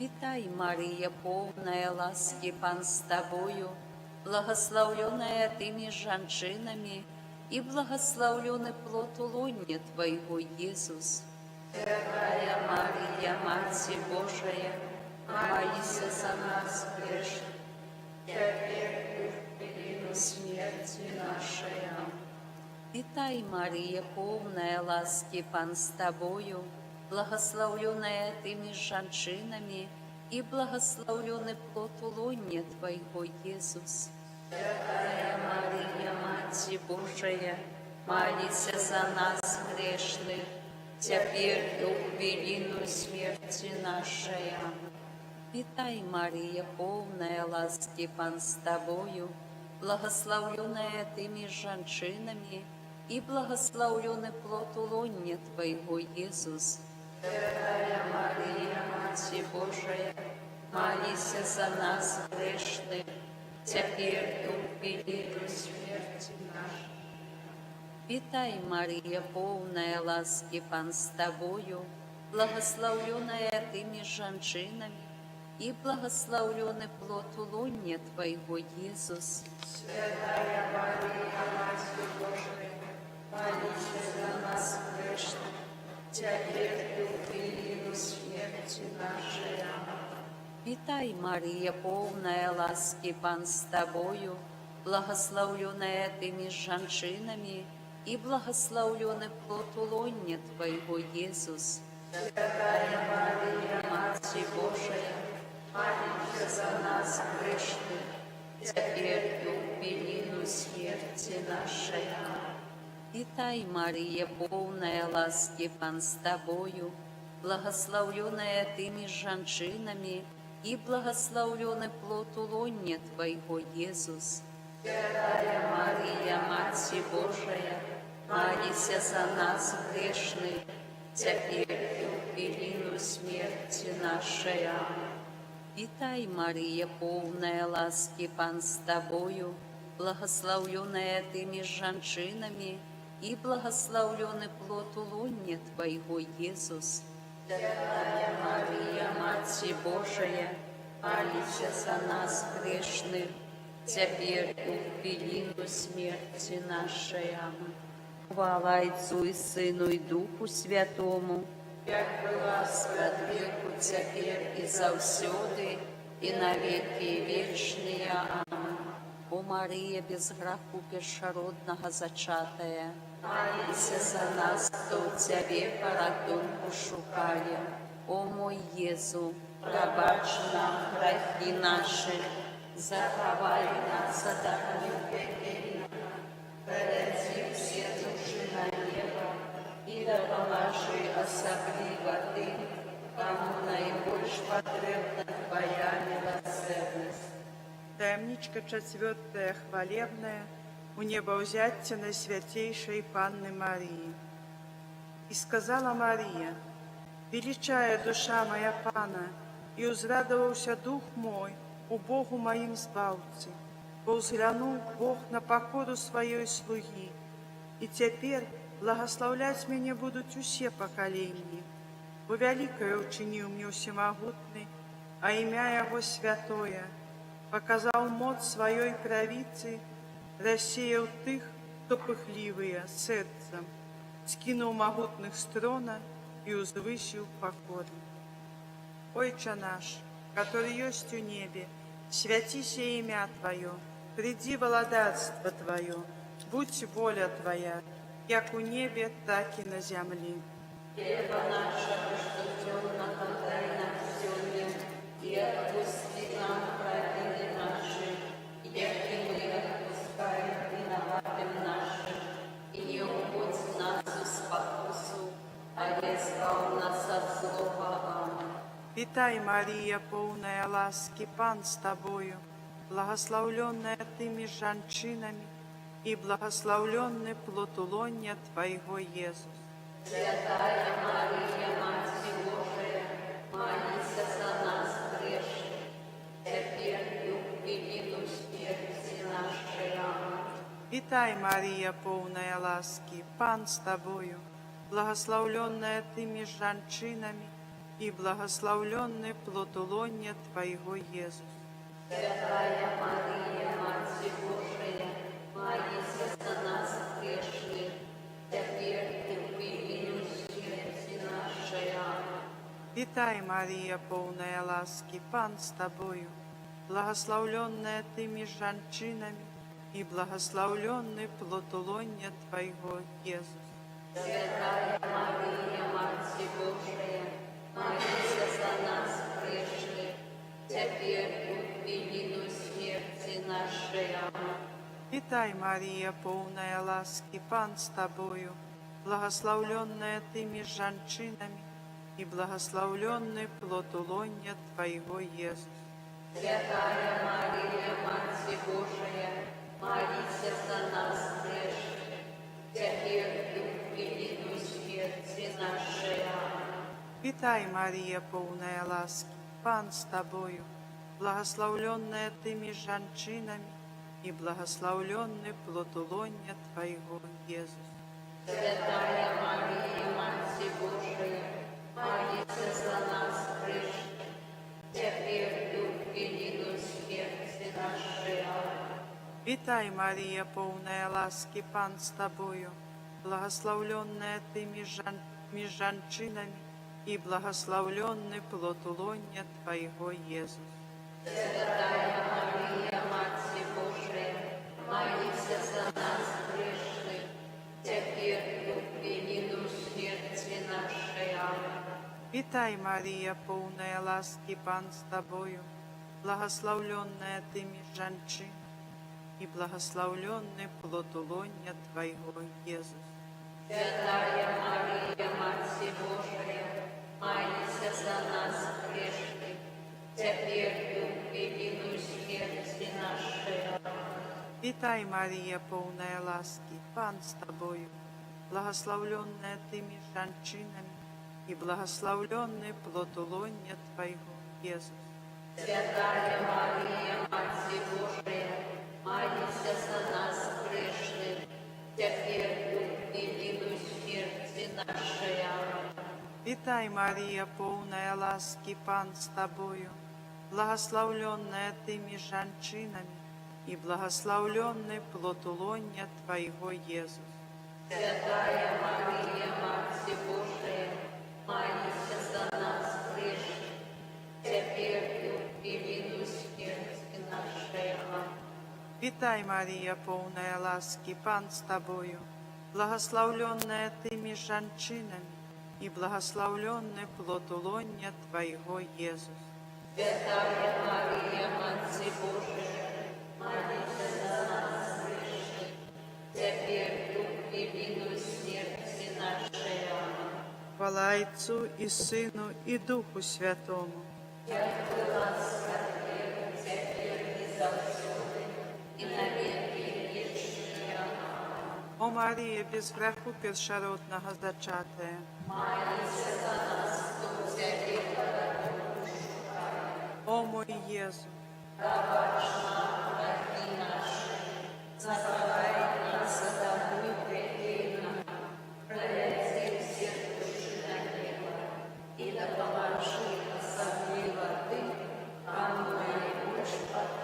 S4: Вітай, Марія, повная ласки, Пан з Тобою, благословленная Ты між жанчинами, и благословленный плод лоне Твоего, Иисус.
S1: Святая Мария, Мать Божия, молися за нас грешных, теперь и в пелену смерти нашей. Аминь.
S4: Вітай, Марія, повная ласки, Пан з Тобою, благословленная Ты між жанчинами, и благословленный плод лоне Твоего, Иисус.
S1: Святая Мария, Мать Божия, молися за нас грешных, теперь и в пелену смерти нашей. Аминь.
S4: Вітай, Марія, повная ласки, Пан з Тобою, благословленная Ты між жанчинами, и благословленный плод лоне Твоего, Иисус.
S1: Святая Мария, Мать Божия, молися за нас грешных, теперь и в пелену смерти нашей.
S4: Вітай, Марія, повная ласки, Пан з Тобою, благословленная Ты між жанчинами, и благословленный плод лоне Твоего, Иисус.
S1: Святая Мария, Мать Божия, молися за нас грешных, теперь и в пелену смерти нашей. Аминь.
S4: Вітай, Марія, повная ласки, Пан з Тобою, благословленная Ты між жанчинами, и благословленный плод лоне Твоего, Иисус.
S1: Святая Мария, Мать Божия, молися за нас грешных, теперь и в пелену смерти нашей. Аминь.
S4: Вітай, Марія, повная ласки, Пан з Тобою, благословленная Ты між жанчинами, и благословленный плод лоне Твоего, Иисус.
S1: Святая Мария, Мать Божия, молися за нас грешных, теперь и в пелену смерти нашей. Аминь.
S4: Вітай, Марія, повная ласки, Пан з Тобою, благословленная Ты між жанчинами, и благословленный плод лоне Твоего, Иисус.
S1: Святая Мария, Мать Божия, молися за нас грешных, теперь и в пелену смерти нашей. Аминь.
S4: Хвала Отцу и Сыну и Духу Святому,
S1: Як была свят веку, теперь и завсёды, и навеки вечные. Аминь.
S4: о Марія, без граху першородного зачатая,
S1: Молися за нас, кто в Тебе порятунку шукає.
S4: о мой Єзу,
S1: Пробач нам грехи наши,
S4: заховай нас от огню пекельного, проведи все души на небо и допоможи особливо тым, кому найбольш потребна Твоя милосердность.
S3: Таємничка четвертая хвалебная, у небовзяття Найсвятейшей Панны Марии. И сказала Мария: «Величая душа моя Пана, и узрадовался дух мой у Богу моим Збавцы, бо взглянул Бог на покору своей слуги, и теперь благословлять меня будут усе поколения. Бо великое учинил мне всемогутный, а имя Его святое, показал моц своей правицы, рассеял тых, кто пыхливые сердцем, скинул могутных с трона и узвысил покорных. Отче наш, который есть у небе, святися имя Твое, приди владарство Твое, будь воля Твоя, як у небе, так и на земле.
S4: Хлеба нашего, что темно, подай нам сегодня, и отпусти нам провины наши, яки мы отпускаем виноватым нашим, и не уводь нас в спокусу, а избавь нас от злого. Аминь.
S3: Витай, Мария, полная ласки, Пан с Тобою, благословленная Ты меж женщинами, и благословленный плод лоня Твоего, Иисус.
S4: Святая Мария, Мать Божия, молись за нас грешных, теперь и в великую смерти нашей. Аминь.
S3: Витай, Мария, полная ласки, Пан с Тобою, благословленная Ты меж женщинами, и благословленный плод лоня Твоего, Иисус.
S4: Святая Мария, Мать Божия, молись за нас грешных, теперь и в великую смерти нашей. Аминь.
S3: Витай, Мария, полная ласки, Пан с Тобою, благословленная Ты меж женщинами, и благословленный плод лоня Твоего, Иисус.
S4: Святая Мария, Мать Божия, молись за нас грешных, теперь и в великую смерти нашей. Аминь.
S3: Витай, Мария, полная ласки, Пан с Тобою, благословленная Ты меж женщинами, и благословленный плод лоня Твоего, Иисус.
S4: Святая Мария, Мать Божия, молись за нас грешных, теперь и в великую смерти нашей. Аминь.
S3: Витай, Мария, полная ласки, Пан с Тобою, благословленная Ты меж женщинами, и благословленный плод лоня Твоего, Иисус.
S4: Святая Мария, Мать Божия, молись за нас грешных, теперь и в великую смерти нашей. Аминь.
S3: Витай, Мария, полная ласки, Пан с Тобою, благословленная Ты меж женщинами, и благословленный плод лоня Твоего, Иисус.
S4: Святая Мария, Мать Божия, молись за нас грешных, теперь и в великую смерти нашей. Аминь.
S3: Витай, Мария, полная ласки, Пан с Тобою, благословленная Ты меж женщин, и благословленный плод лоня Твоего, Иисус.
S4: Святая Мария, Мать Божия, молись за нас грешных, теперь и в великую смерти нашей. Аминь.
S3: Витай, Мария, полная ласки, Пан с Тобою, благословленная Ты меж женщинами, и благословленный плод лоня Твоего, Иисус.
S4: Святая Мария, Мать Божия, молись за нас грешных, теперь и в великую смерти нашей. Аминь.
S3: Витай, Мария, полная ласки, Пан с Тобою, благословленная Ты меж женщинами, и благословленный плод лоня Твоего, Иисус.
S4: Святая Мария, Мать Божия, молись за нас грешных, теперь и в великую смерти нашей. Аминь.
S3: Витай, Мария, полная ласки, Пан с Тобою, благословленная Ты меж женщинами, и благословленный плод лоня Твоего, Иисус.
S4: Святая Мария, Матерь Божия, молитесь за нас грешных, теперь и в вину смерти нашей. Аминь.
S3: Хвала Отцу и Сыну и Духу Святому. О Марія, без греху першородного зачатая, о мой Єзу,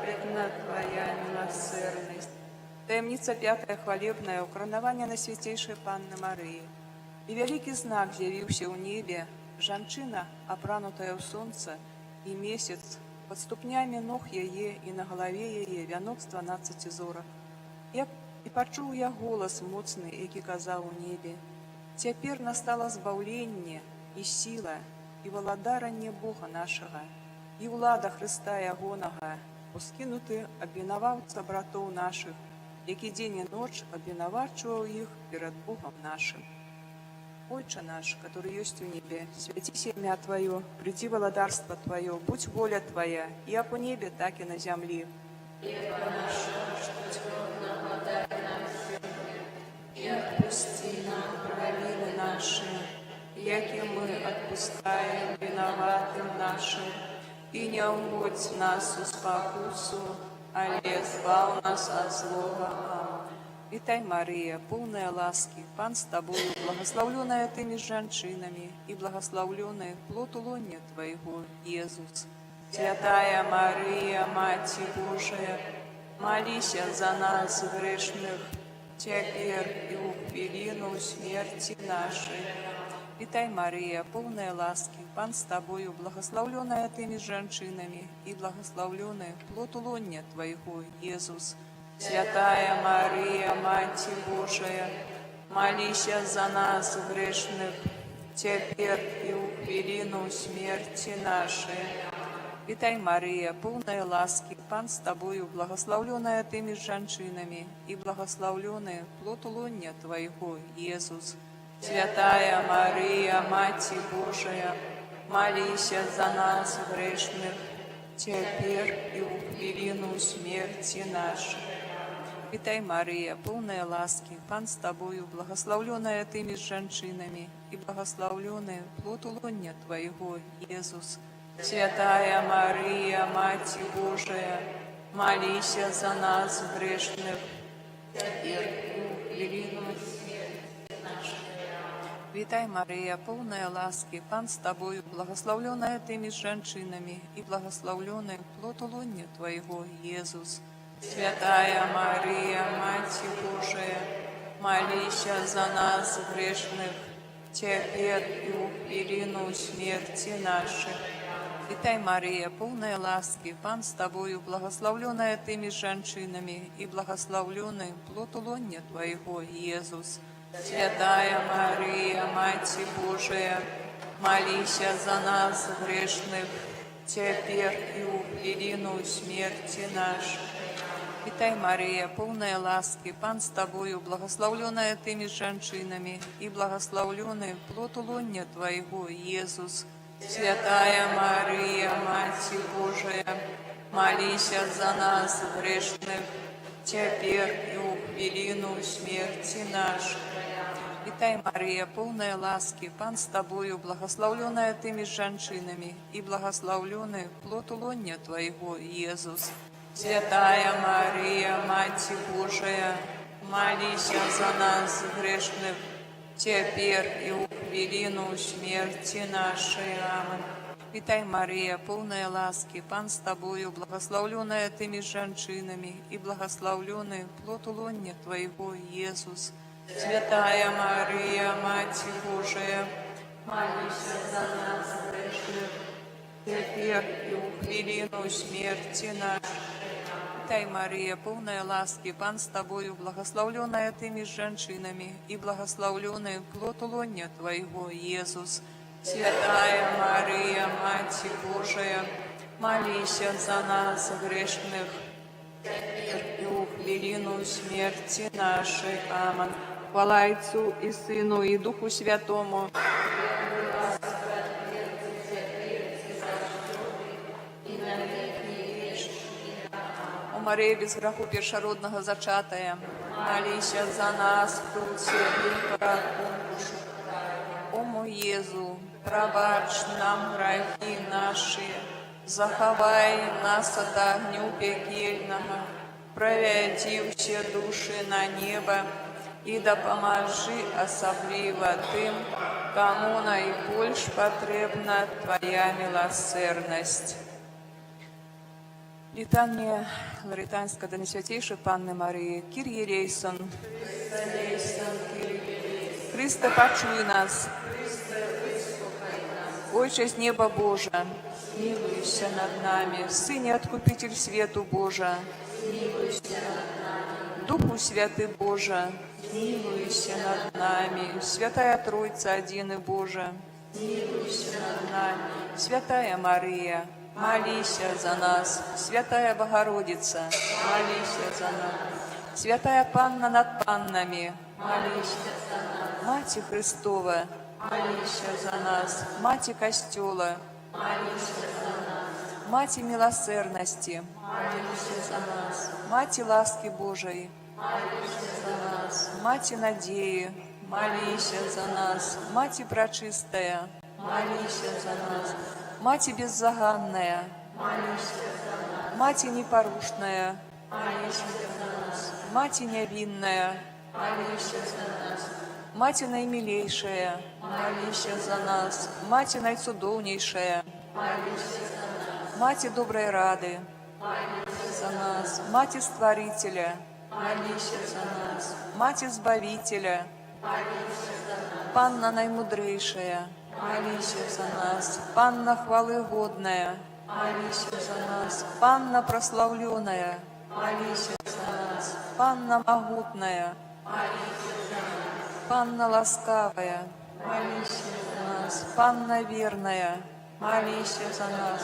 S2: Предна Твоя милосердность. Таємниця п'ятая хвалебная, укоронование на святейшей Панны Марии. И великий знак з'явився у небе, жанчына, опранутая в солнце, и месяц, под ступнями ног яе, и на голове яе вянок з 12 зорок. І почув я голос моцны, які казав у небе: «Цяпер настало збавленне, і сила, і валадаранне Бога нашага, і ўлада Христа Ягонага, ускінуты абвінаваўца братоў нашых, які дзень і ноч абвінавачваў іх перад Богом нашим. Отче наш, который есть у небе, святись имя Твое, приди владарство Твое, будь воля Твоя, як у небе, так и на земле.
S1: И отпусти нам провины наши, яки мы отпускаем виноватым нашим, и не уводь нас в спокусу, але избав нас от злого. Аминь.
S2: Вітай, Марія, повная ласки, Пан с Тобою, благословленная Ты меж женщинами, и благословленный плод лоня Твоего, Иисус.
S1: Святая Мария, Мать Божия, молись за нас грешных, теперь и в хвилину смерти нашей.
S2: Вітай, Марія, повная ласки, Пан с Тобою, благословленная Ты меж женщинами, и благословленный плод лоня Твоего, Иисус.
S1: Святая Мария, Мать Божия, молись за нас грешных, теперь и в хвилину смерти нашей.
S2: Вітай, Марія, повная ласки, Пан с Тобою, благословленная Ты меж женщинами, и благословленный плод лоня Твоего, Иисус.
S1: Святая Мария, Мать Божия, молись за нас грешных, теперь и в хвилину смерти нашей.
S2: Вітай, Марія, повная ласки, Пан с Тобою, благословленная Ты меж женщинами, и благословленный плод лоня Твоего, Иисус.
S1: Святая Мария, Мать Божия, молись за нас грешных, теперь и в хвилину смерти нашей.
S2: Вітай, Марія, повная ласки, Пан с Тобою, благословленная Ты меж женщинами, и благословленный плод лоня Твоего, Иисус.
S1: Святая Мария, Мать Божия, молись за нас грешных, теперь и в хвилину смерти нашей.
S2: Вітай, Марія, повная ласки, Пан с Тобою, благословленная Ты меж женщинами, и благословленный плод лоня Твоего, Иисус.
S1: Святая Мария, Мать Божия, молись за нас грешных, теперь и в хвилину смерти нашей.
S2: Вітай, Марія, повная ласки, Пан с Тобою, благословленная Ты меж женщинами, и благословленный плод лоня Твоего, Иисус.
S1: Святая Мария, Мать Божия, молись за нас грешных, теперь и в хвилину смерти нашей.
S2: Вітай, Марія, повная ласки, Пан с Тобою, благословленная Ты меж женщинами, и благословленный плод лоня Твоего, Иисус.
S1: Святая Мария, Мать Божия, молись за нас грешных, теперь и в хвилину смерти нашей. Аминь.
S2: Вітай, Марія, повная ласки, Пан с Тобою, благословленная Ты меж женщинами, и благословленный плод лоня Твоего, Иисус.
S1: Святая Мария, Мать Божия, молись за нас грешных, теперь и в хвилину смерти нашей.
S2: Вітай, Марія, повная ласки, Пан с Тобою, благословленная Ты меж женщинами, и благословленный плод лоня Твоего, Иисус.
S1: Святая Мария, Мать Божия,
S2: Молися за нас, грешных, и у хвилину смерти нашей. Аминь. Хвала Отцу и Сыну и Духу Святому. О Мария, без греху першородного зачатая, молися за нас, тут святым пороком. О мой Езу, пробачь нам грехи наши, заховай нас от огню пекельного, проведи все души на небо и допоможи особливо тем, кому наибольш потребна Твоя милосердность. Літання Лаританська до Несвятейшої Панни Марії, Кир'є Рейсон, Христе, почуй нас, Отче с неба Божа, милуйся над нами, Сыне Откупитель свету Божа, милуйся над нами, Духу Святый Божа, милуйся над нами, Святая Троица Один и Божа, милуйся над нами, Святая Мария, молися за нас, Святая Богородица, молися за нас, Святая Панна над паннами, молися за нас, Мати Христова, молися за нас, Мати Костела, молися за нас, Мати милосердности, молися за нас, Мати ласки Божией, молися за нас, Мати надеи, молися за нас, Мати пречистая, молися за нас, Мати беззаганная, молися за нас, Мати непорушная, молися за нас, Мати невинная, молися за нас, Мати наимилейшая, молися за нас, Мати найцудовнейшая, молися за нас, Мати доброй рады, молися за нас, Мати Створителя, молися за нас, Мати Избавителя, молися за нас, Панна наимудрейшая, молися за нас, Панна хвалы годная, молися за нас, Панна прославленная, молися за нас, Панна могутная, молися за нас, Панна ласкавая, молися за нас, Панна верная, молися за нас,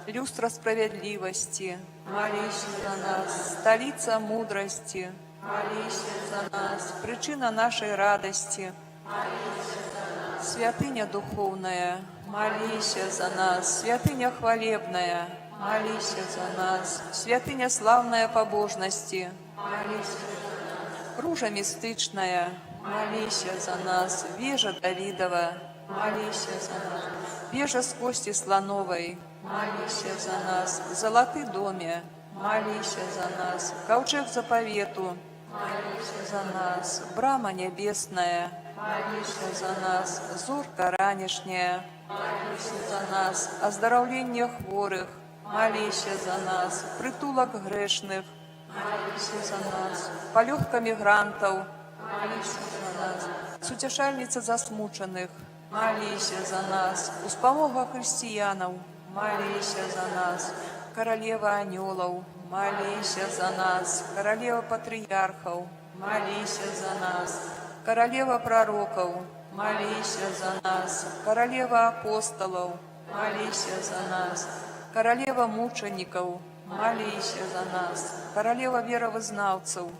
S2: люстра справедливости, молися за нас, столица мудрости, молися за нас, причина нашей радости, молися за нас, святыня духовная, молися за нас, святыня хвалебная, молися за нас, святыня славная побожности, молися за нас, ружа мистычная, молися за нас, вежа Давидова, молися за нас, вежа с кости слоновой, молися за нас, золоты доме, молися за нас, ковчег заповету, молися за нас, брама небесная, молися за нас, зорка ранешняя, молися за нас, оздоровление хворых, молися за нас, притулок грешных, молися за нас, полегка мигрантов, молися за нас, сутешальница засмученных, молися за нас, успомога христианов, молися за нас, королева анелов, молися за нас, королева патриархов, молися за нас, королева пророков, молися за нас, королева апостолов, молися за нас, королева мучеников, молися за нас, королева веровызнавцев,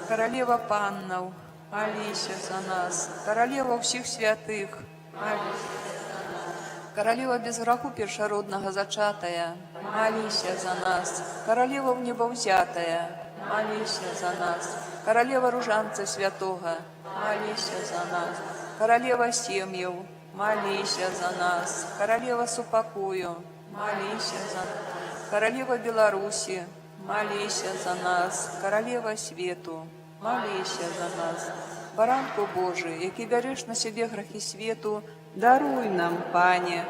S2: королева паннов, молися за нас, королева всех святых, молися за нас, королева без греху першородного зачатая, молися за нас, королева в небо взятая, молися за нас, королева ружанца святого, молися за нас, королева семьев, молися за нас, королева с упокою, молися за нас, королева Беларуси, молися за нас, королева свету, молися за нас, баранку Божий, який береш на себе грехи свету, даруй нам, Пане,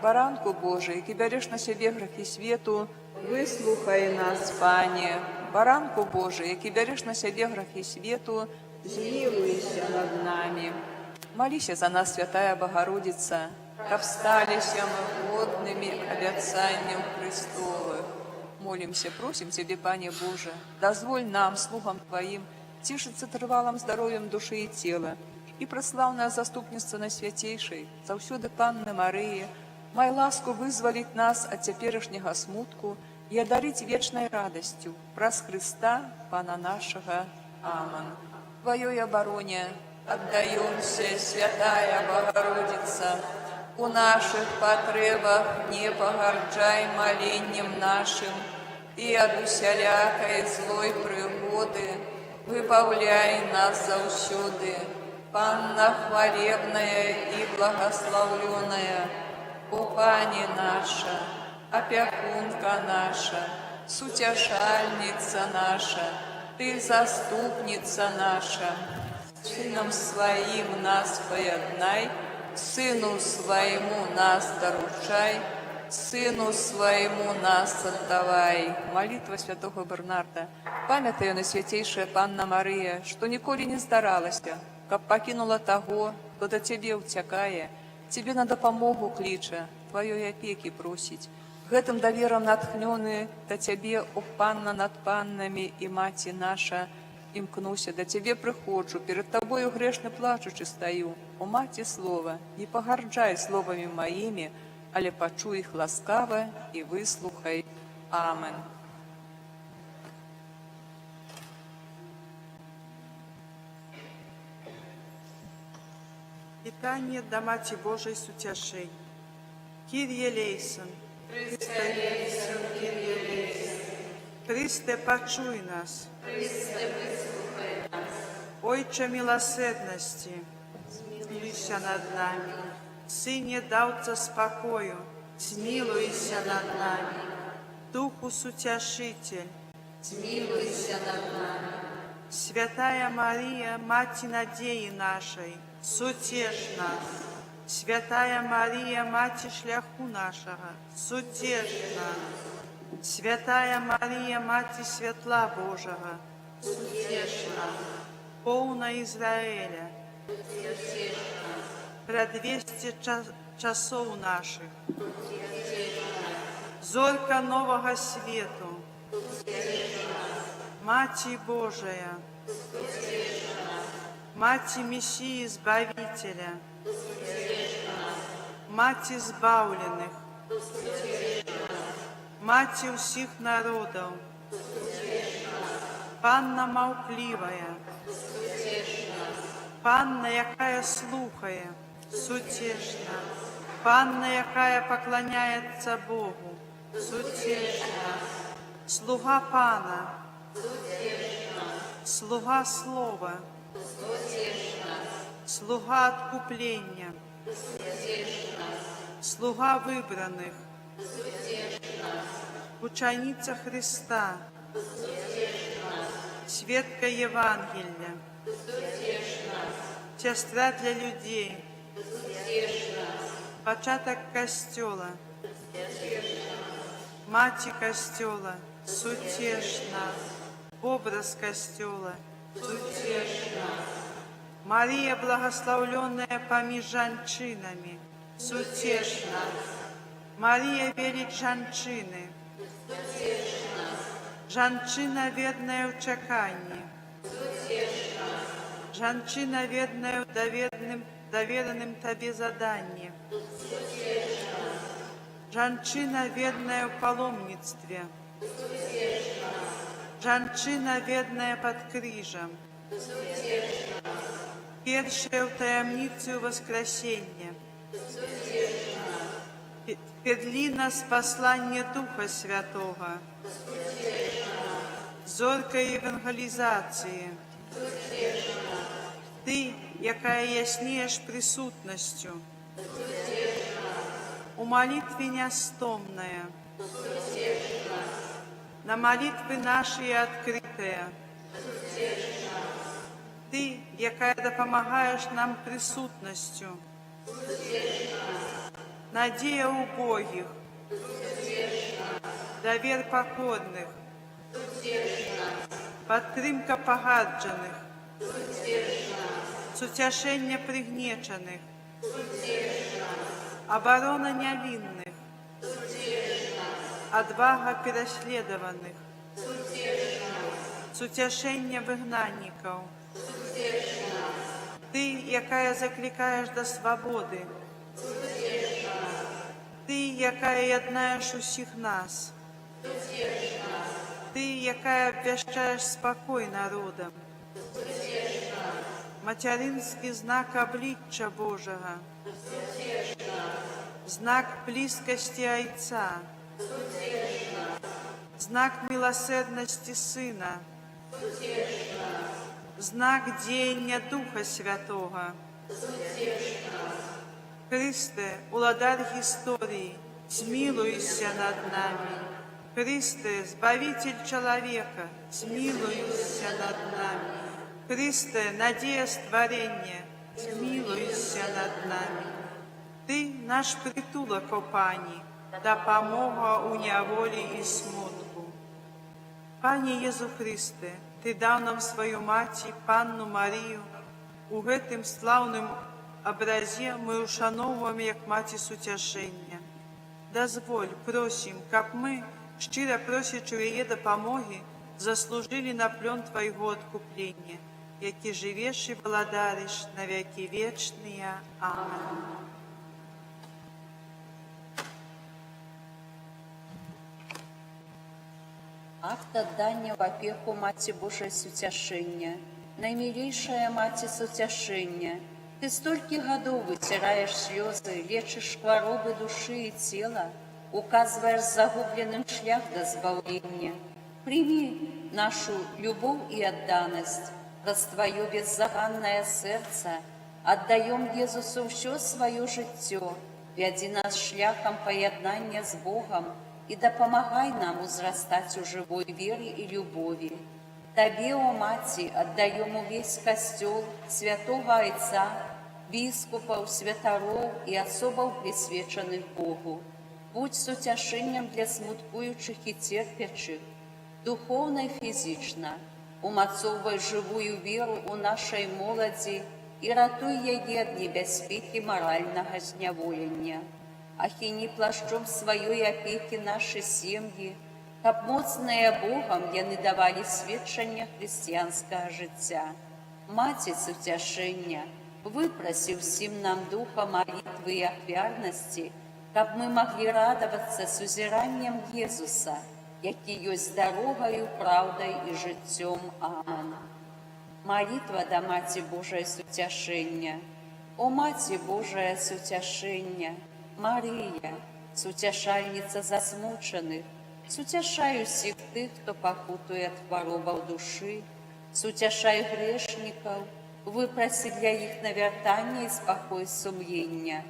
S2: баранку Божий, який береш на себе грехи свету, вислухай нас, Пане, баранку Божий, який береш на себе грехи свету, змилуйся над нами. Молися за нас, Святая Богородица, ко всталися мы годными обетованием Христовых. Молимся, просим Тебе, Пане Боже, дозволь нам, слугам Твоим, тішиться тривалым здоровьем души и тела, и прославная заступница Найсвятейшей, завсёды Панны Марии, Май ласку вызволить нас от цяперашняга смутку и одарить вечной радостью праз Христа, Пана нашего. Амин. Твоей обороне отдаемся, Святая Богородица. У наших потребах не погорджай моленьем нашим, и от усялякой злой пригоды выбавляй нас заусюды. Панна хвалебная и благословленная, Пани наша, опекунка наша, сутешальница наша, Ты заступница наша, Сыном Своим нас поеднай, Сыну Своему нас доручай, Сыну Своему нас отдавай. Молитва святого Бернарда. Памятаю, Найсвятейшая Панна Мария, что николи не здаралася, каб покинула того, кто до Тебе утякае, Тебе на допомогу клича, Твоей опеки просить. Гэтым довером натхнёны до Тебе, о Панна над паннами и Мати наша, імкнуся, до Тебе приходжу, перед Тобою грешно плачучи стою. О Мати Слова, не погарджай словами моими, але почуй их ласкаво и выслухай. Амин.
S3: Питание до Мати Божией Сутяшей. Кирье лейсон. Христе, почуй нас. Ойче милосердности, смилуйся над нами. Сыне давца спокою, смилуйся над нами. Духу Сутяшитель, смилуйся над нами. Святая Мария, Мати надеи нашей, сутешь нас. Святая Мария, Мати шляху нашего, сутешь нас. Святая Мария, Мати светла Божьего, сутешь нас. Полна Израиля, сутешь нас. Предвестие часов наших, зорка нового свету, Мати Божия, Мати Мессии Избавителя, Мати избавленных, Мати всех народов, Панна молчливая, Панна, якая слухає, сутешна, Панна, якая поклоняется Богу, сутешна, слуга Пана, слуга Слова, слуга откупления, слуга выбранных, ученица Христа, светка Евангелия, сестра для людей, початок Костела, Мати Костела, сутешна, образ Костела, сутешна, Мария, благословленная поміж жанчинами, сутешна, Мария велит жанчины, жанчина верная в чеканні, жанчина верная в доверенным Тебе задании, жанчина верная в паломництве, жанчина верная под крижем, першая в таямницу воскресения, перлина спаслания Духа Святого, зорка евангелизации, Ты, якая яснеешь присутностью, у молитве неостомная, на молитвы наши открытые, Ты, якая допомагаешь нам присутностью, надея убогих, довер покорных, підтримка погаджених, сутяшення пригнечених, оборона невинних, отвага переследованных, сутяшення вигнанників. Ты, якая закликаешь до свободы, Ти, яка єднаєш усіх нас. Ти, яка обвящаєш спокій народам. Материнський знак обличчя Божого. Знак близькості Отця. Знак милосердності Сина. Знак діяння Духа Святого. Христе, уладар історії, змилуйся над нами. Христе, Збавитель человека, змилуйся над нами. Христе, надія створення, змилуйся над нами. Ти наш притулок, о Пані, допомога у неволі і смутку. Пані Єзу Христе, Ти дав нам свою Маті, Панну Марію. У гэтым славным образе ми ушановуємо як Маті Сутяшення. Дозволь, просим, каб ми, щиро просячи у яе допомоги, заслужили на плен Твоего откупления, які живеш і владариш на веки вечные. Амин.
S4: Акт отдання в опеку Маті Божої Сутяшення, наймилейшая Маті Сутяшення, Ты столько годов вытираешь слезы, лечишь хворобы души и тела, указываешь загубленным шлях до избавления. Прими нашу любовь и отданность, раз Твое беззаганное сердце отдаем Иисусу все свое життё, вяди нас шляхом поєднання с Богом и допомагай нам узрастать у живой вере и любови. Тебе, о Мати, отдаем весь костел святого Отца, біскупов, святоров и особов, присвяченных Богу. Будь сутяшением для смуткуючих и терпячих, духовно и физично, умацовывай живую веру у нашей молоді и ратуй яе от небяспеки морального зняволення. Ахини плащом своей опеки наши семьи, каб моцные Богом яны давали свідчення християнского життя. Маті сутяшення, выпроси всім нам духа молитвы и ахвярности, каб мы могли радоваться сузиранням Иисуса, які есть дорогою, правдой и життем. Амин. Молитва до Маті Божої Сутяшення. О Маті Божия Сутяшення, Мария, сутяшальница засмученных, сутяшай усіх тих, хто покутує от хворобов души, сутяшай грешников, выпроси для их навертания и спокой сумления.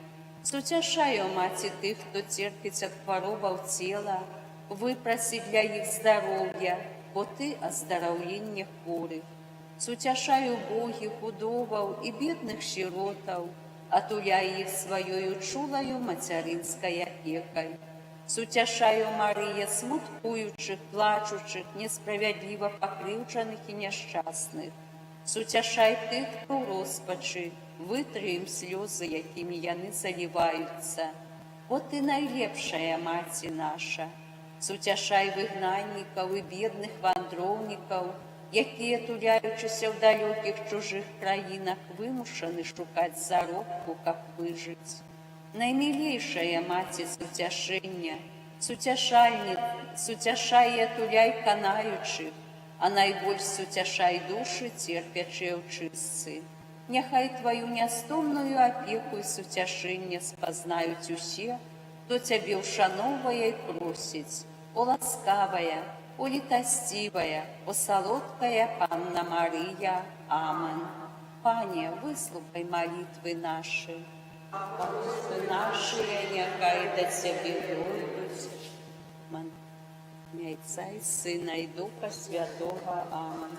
S4: Сутяшай, о Маті, тих, хто терпить от хворобов тела, выпроси для их здоровья, бо Ты оздоровление хворых. Сутяшай убогих, удовов и бедных сиротов, отуляй их своею чулою материнской опекой. Сутяшай, о Мария, смуткуючих, плачучих, несправедливо покривджених и несчастных. Сутяшай тих, хто в розпачі, витри їм сльози, якими яни заливаються. Бо Ти найлепшая Маті наша. Сутяшай вигнанників і бідних вандровників, які, туляючися в далеких чужих країнах, вимушені шукати заробку, як вижити. Наймилейшая Маті Сутяшення, сутяшай і туляй канаючих, а найбольш сутяшай душі терпячі очистці. Нехай Твою нестомную опеку і сутяшення спознають усі, хто Тебе ушановує і просить, о ласкавая, о літостивая, о солодкая Панна Мария. Амин. Пане, выслухай молитвы наши. Молитвы наши, нехай до Тебе дойдут. Отца и Сына и Духа Святого. Амин.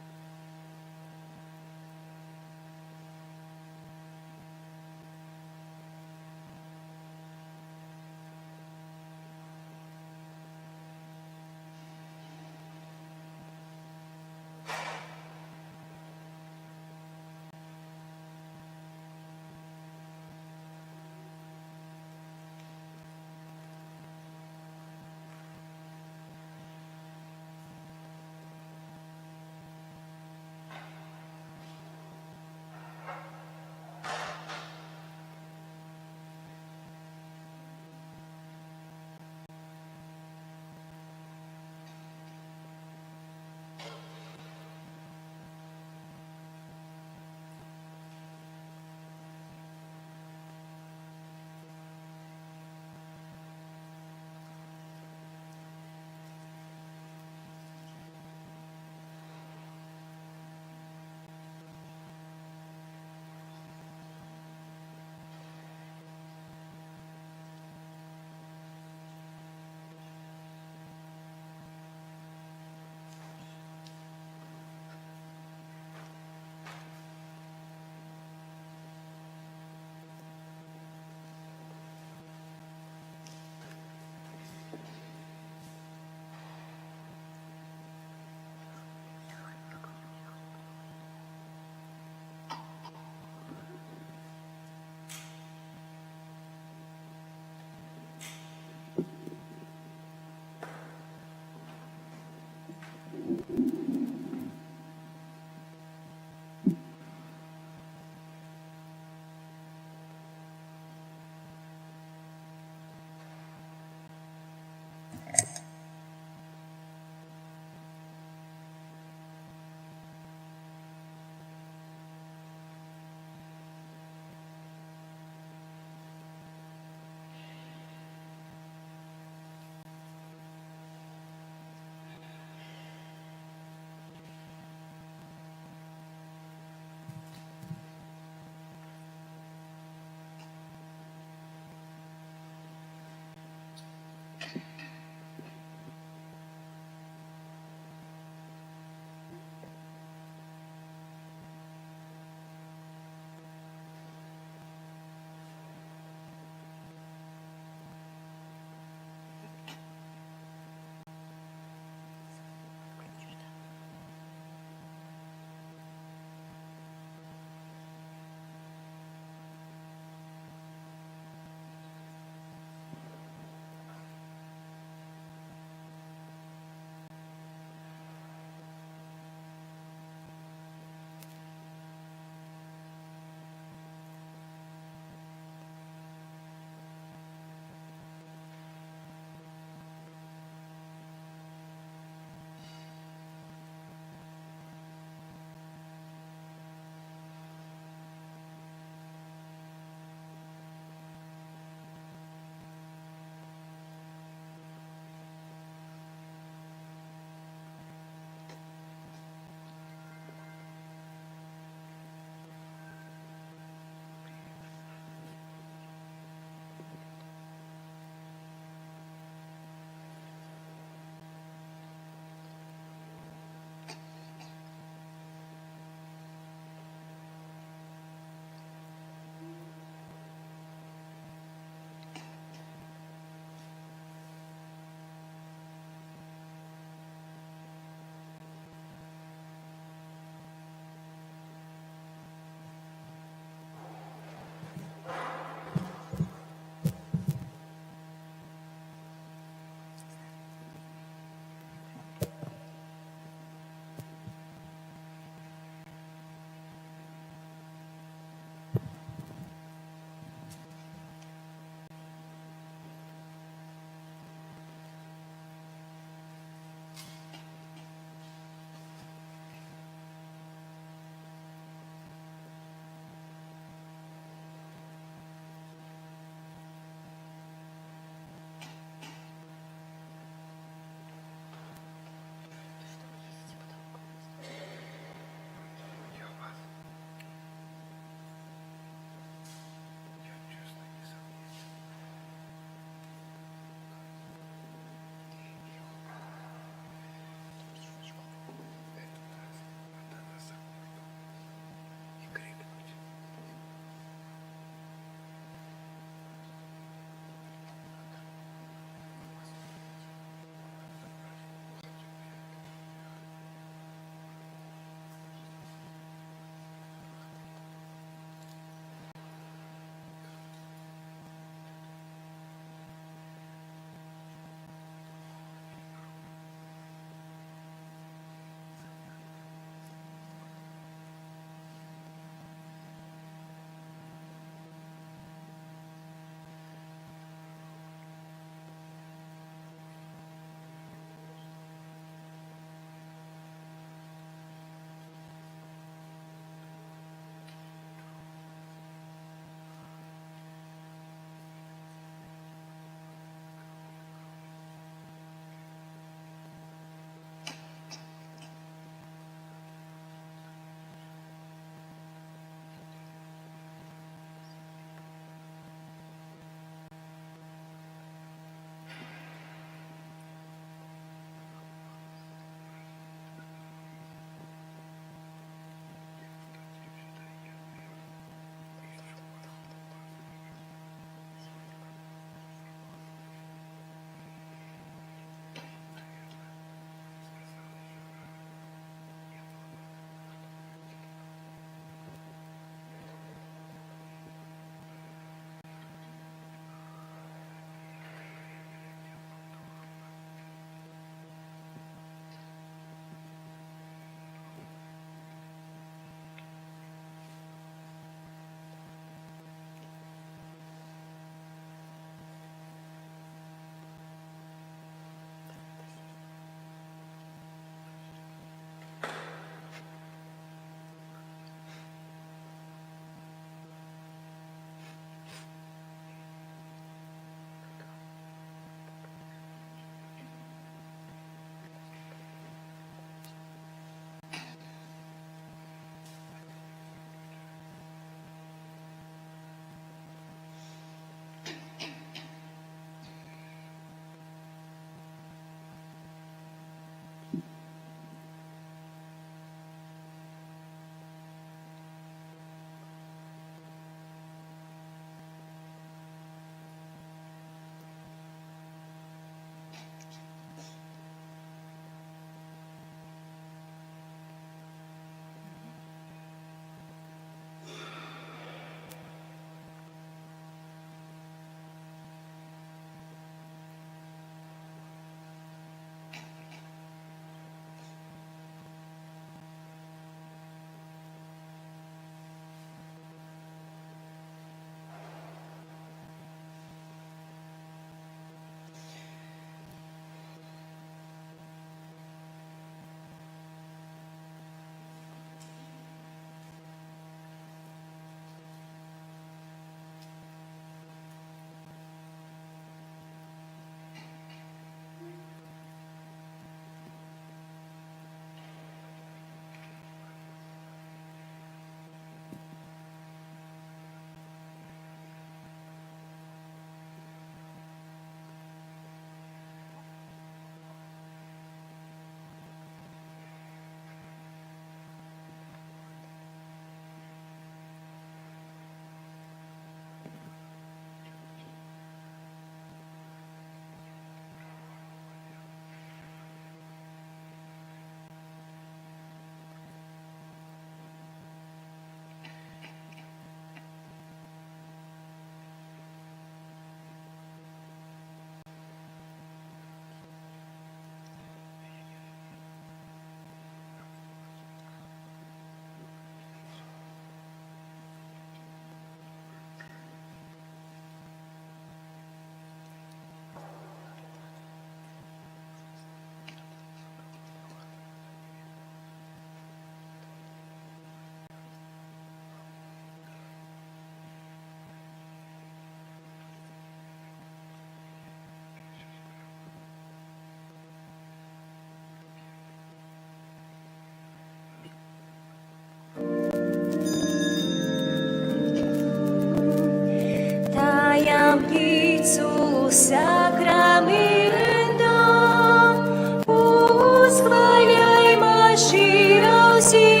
S5: сакраментам, восхваляймо щиро всі,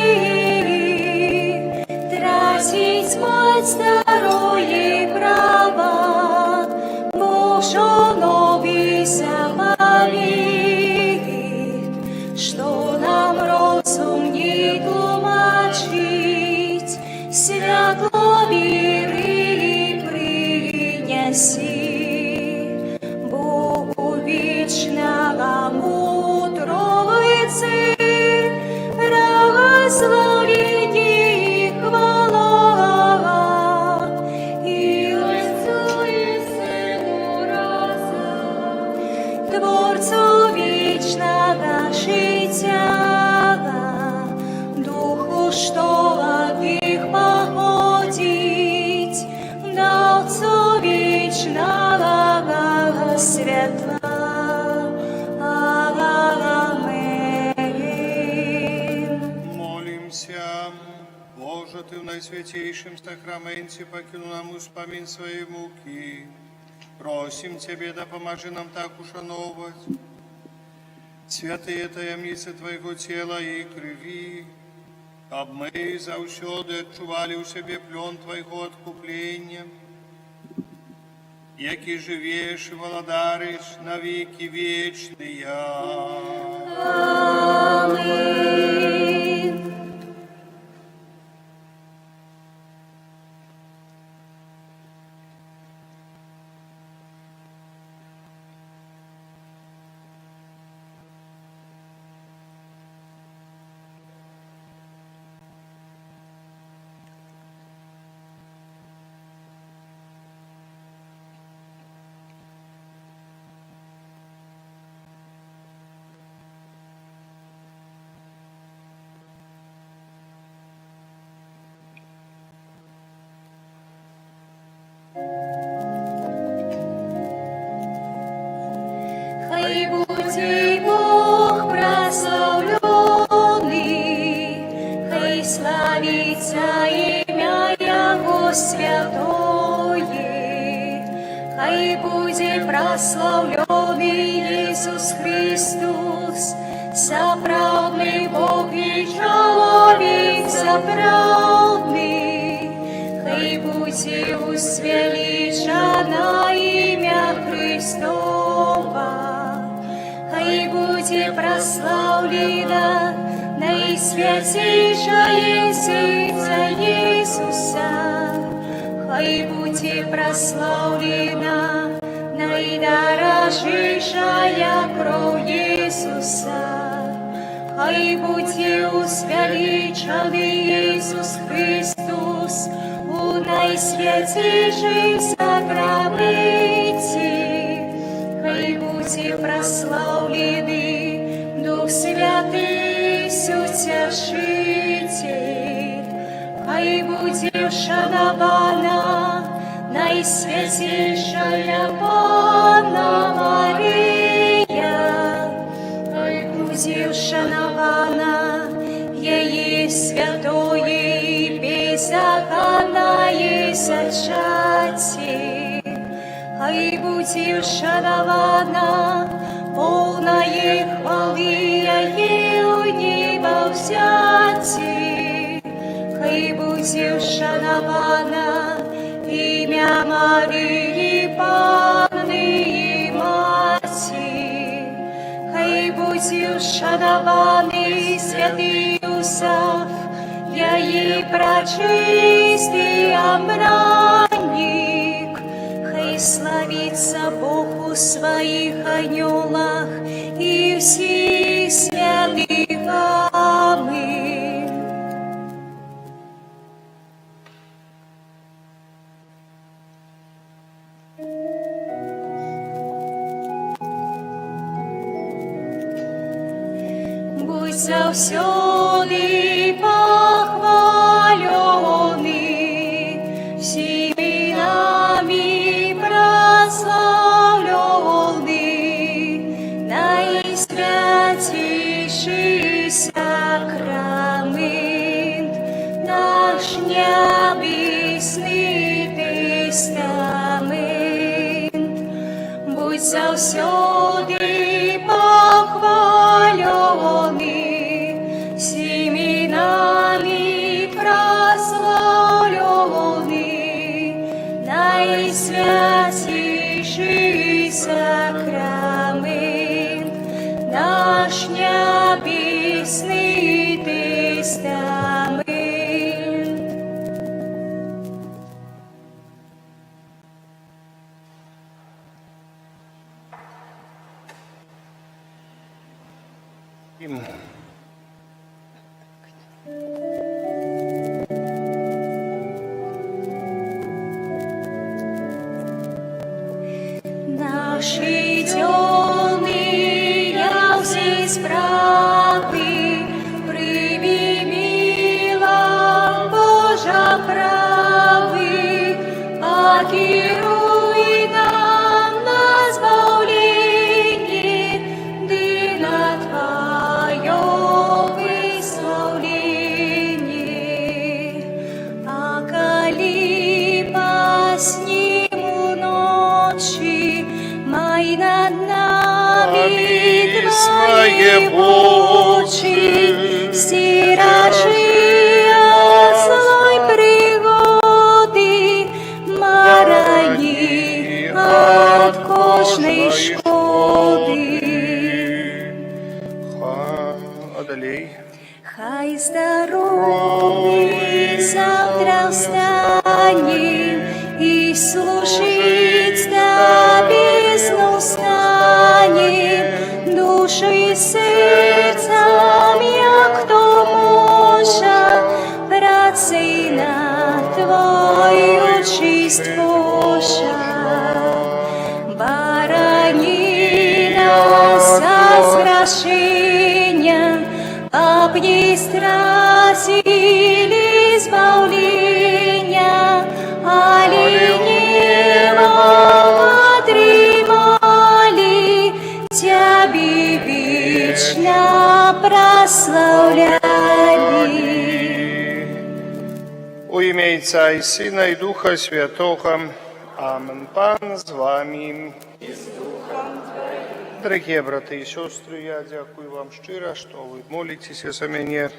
S5: тратить мать здоров'я права, Божо новися молит, что нам розум не тлумачить, святло віри принеси. Богу вічного мудроицы, благословение и хвала, и Отцу и Сыну разу, Творцу вічного життя, Духу, що обіх походить, до Отцу вічного святла. Аминь.
S6: Молимся, Боже, Ты в наисвятейшем сакраменте покинул нам успомин своей муки. Просим Тебе, да поможи нам так ушановать святые таємниці Твоего тела и крови, об мы завсёды отчували у себе плен Твоего откупления, які живеш и владариш на веки вечные.
S5: Аминь. Хай буде Бог прославлений, хай славиться ім'я Його святое, хай буде прославлений Ісус Христос, заправдний Бог і чоловік заправдний, хай буде узвеличено ім'я Христова. Хай буде прославлена наисвятейшее сердце Иисуса, хай буде прославлена наидорожейшая кровь Иисуса, хай буде узвеличенный Иисус Христос у наисвятейшем сакраменте. Хай буде прославлений Дух Святий, Утешитель, хай буде вшанована наисвятейшая Панна Марія, хай буде вшанована її святое і беззаконное зачатие. Хай буде вшанована полная хвали її у небо взяті. Хай буде вшанована ім'я Марії Панни і Маті. Хай буде вшанований святий Юсаф, її пречистий обранник. Хай славится Бог у своих анgelах и всех святых. Аминь. Будь завсёды похваленный, всеми нами прославленный, наисвятейший сакрамент, наш небесный тестамент. Господи, похваленный, всеми нами прославленный, наисвятейший сакрамент, наш небесный тестамент. Наши темные все справы прививила Божа правы, покеруй нам на избавление, дына Твое выславление. Околи по снегу ночи, май над нами Твои очи, стиражи от злой пригоды, морони от кожной шкоды.
S6: Одолей.
S5: Хай здоровый завтра встанем и служить Тебе станем, душой и сердцем, як то може, праці на Твою честь Божа. Барани нас за сгрешения, обни страсти или избавления, али небо подремали, Тебе вечно прославляли.
S6: У ім'я Отця і Сина і Духа Святого. Амен. Пан з вами. Дорогие браты и сестры, я дякую вам щиро, что вы молитесь за меня.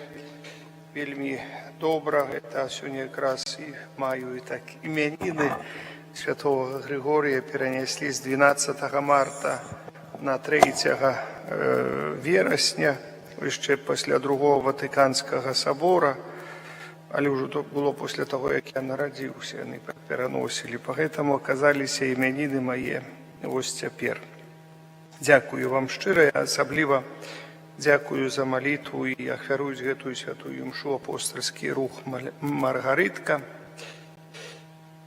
S6: Вельми добро. Это сегодня как раз и маю и так именины святого Григория перенесли с 12 марта на 3 вересня, ще після Другого Ватиканського собора. Але вже то було після того, як я народився, вони переносили. Поэтому оказались іменини мої ось тепер. Дякую вам щиро, я особливо дякую за молитву і ахвяруюсь гэтую святую мшу апостольський рух Маргаритка.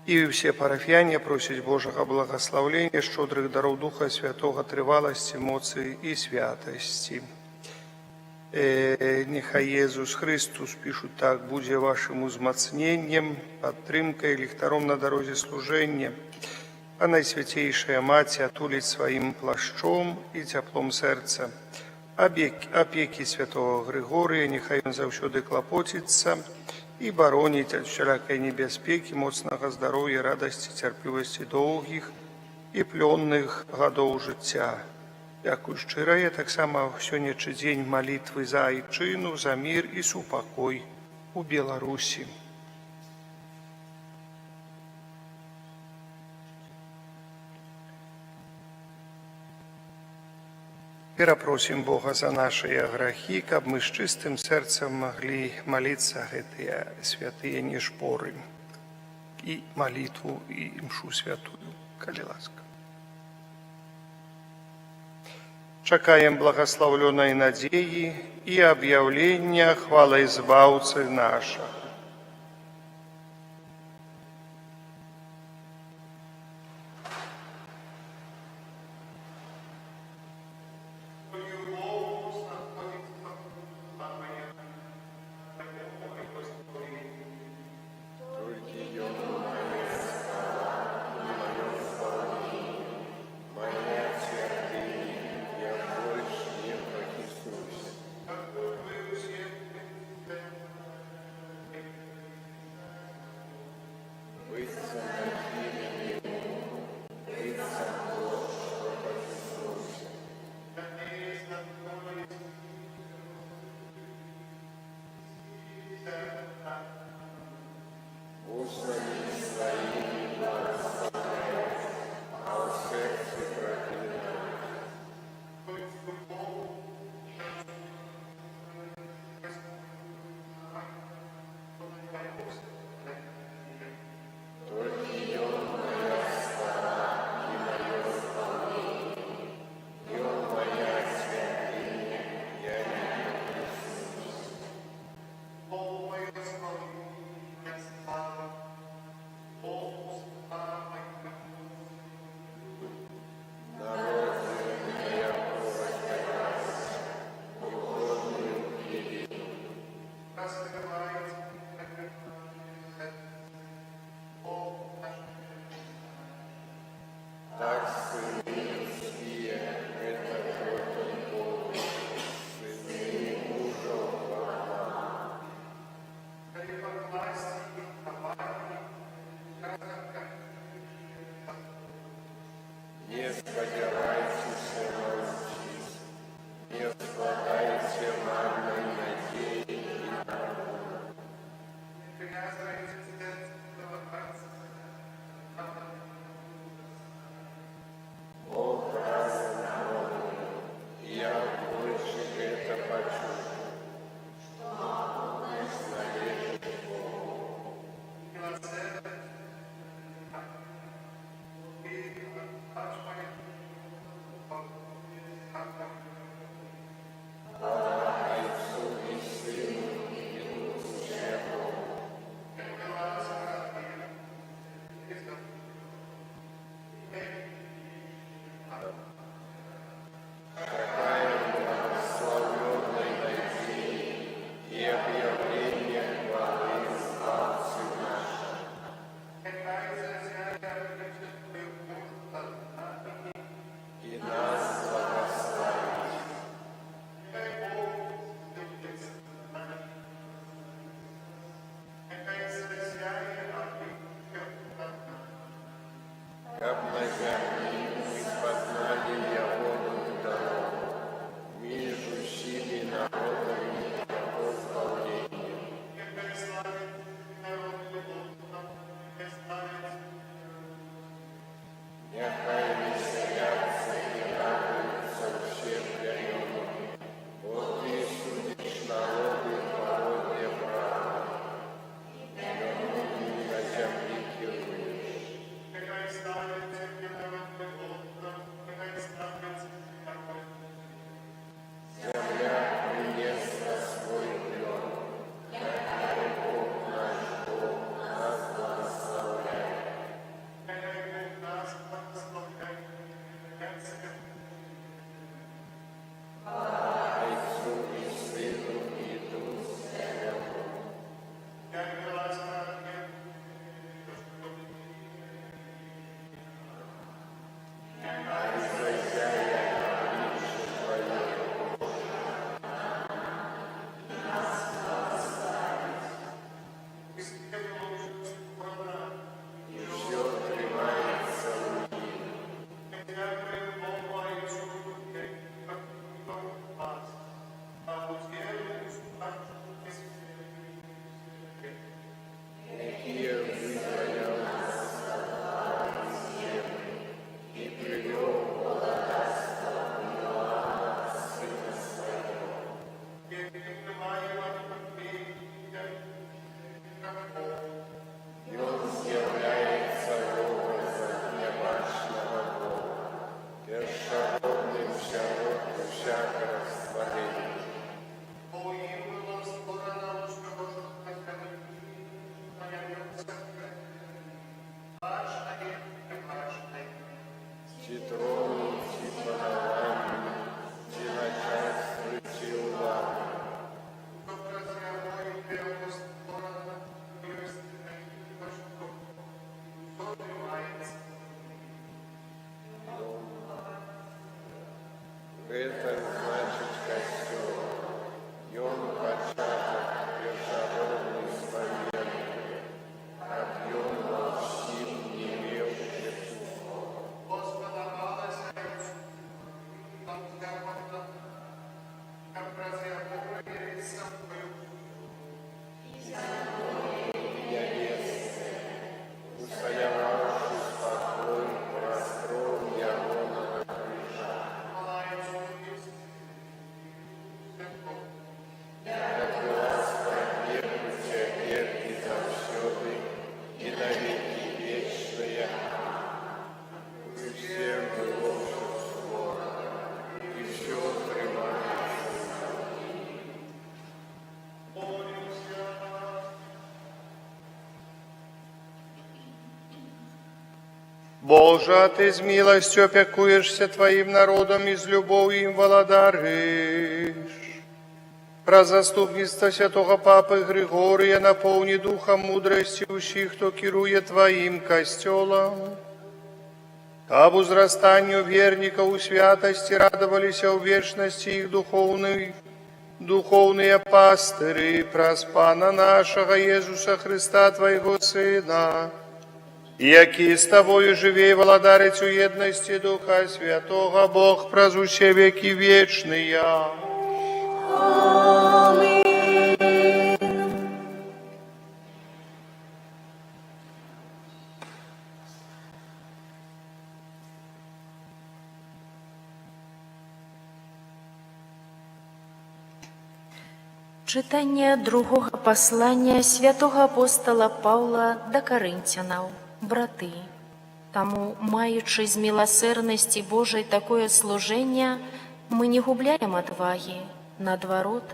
S6: І всі парафіяни просять Божого благословення, щодрих даров Духа Святого, тривалості, моці і святості. Нехай Єсус Христос, пишуть так, буде вашим узмацненням, підтримкою, ліхтаром на дорозі служення, а Найсвятейшая Мать отулить своим плащом и теплом сердца опеки святого Григория, нехай он завсёды клопотится и боронить от всякой небезпеки, моцного здоровья, радости, терпливости долгих и пленных годов життя. Дякую щиро, я так само сьогоднішній день молитви за Айчину, за мир и супокой у Беларуси. Перапросим Бога за наши грехи, каб мы с чистым сердцем могли молиться гэтые святые нешпоры и молитву, и мшу святую, коли ласка. Чакаем благословленной надеи и объявления хвалоизбавцы наших. Боже, Ты с милостью опекуешься Твоим народом и с любовью им володаришь. Про заступництво святого Папы Григория наполни духом мудрости ущих, кто керует Твоим костелом. Об возрастанию верников у святости радовались в вечности их духовные пастыри, проспана нашего Иисуса Христа, Твоего Сына, який с Тобою живей владарец уедности Духа Святого, Бог празуще веки вечные.
S5: Аминь.
S7: Читання другого послання святого апостола Павла до Коринтянам. Брати, тому, маючи з милосердності Божої такое служення, Мы не губляем отваги, наадварот,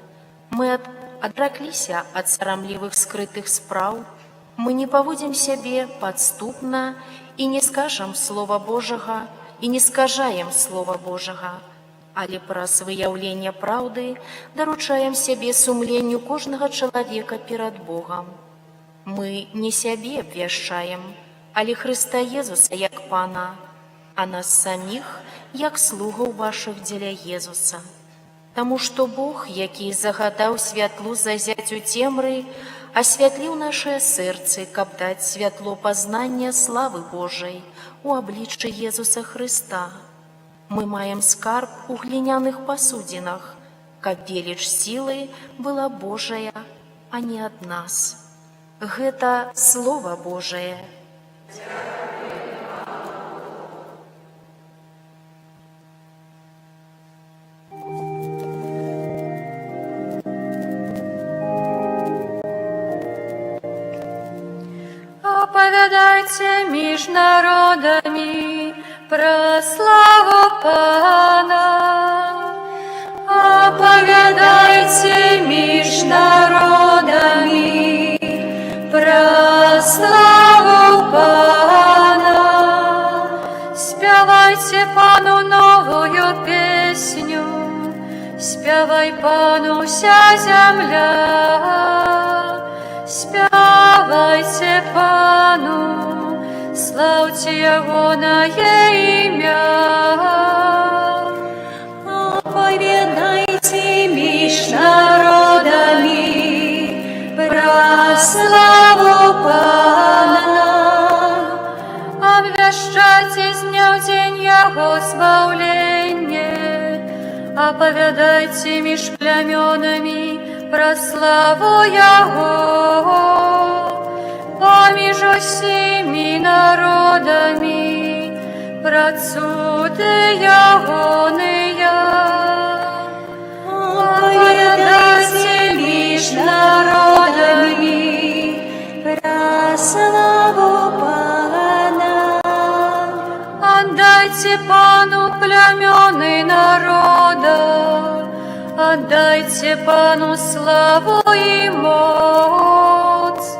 S7: мы адракліся ад сарамлівых скрытых спраў, мы не паводзім сябе падступна і не скажам Слова Божага, і не скажаем Слова Божага, але праз выяўленне праўды даручаем сябе сумленню кожнага чалавека перад Богам. Мы не сябе абвяшчаем, але Хрыста Езуса як Пана, а нас саміх як слугаў вашых дзеля Езуса. Таму што Бог, які загадаў святлу зазяць у цемры, асвятліў нашыя сэрцы, каб даць святло пазнання славы Божай у абліччы Езуса Хрыста. Мы маем скарб у гліняных пасудзінах, каб веліч сілы была Божая, а не ад нас. Гэта Слова Божае.
S5: Оповядайте між народами про славу Пана. Оповядайте між народами про славу Пана. Спявайте Пану новую песню, спявай Пану вся земля. Спявайте Пану, славьте Ягоное имя. Оповедайте між народами про славу Пана. Обвящайте з дня в день Его збавление, оповедайте між племенами про славу Его. Поміж усіми народами про цуди Ягония. Оповядайте між народами про славу Пана. Отдайте Пану племена народа, отдайте Пану славу и моц.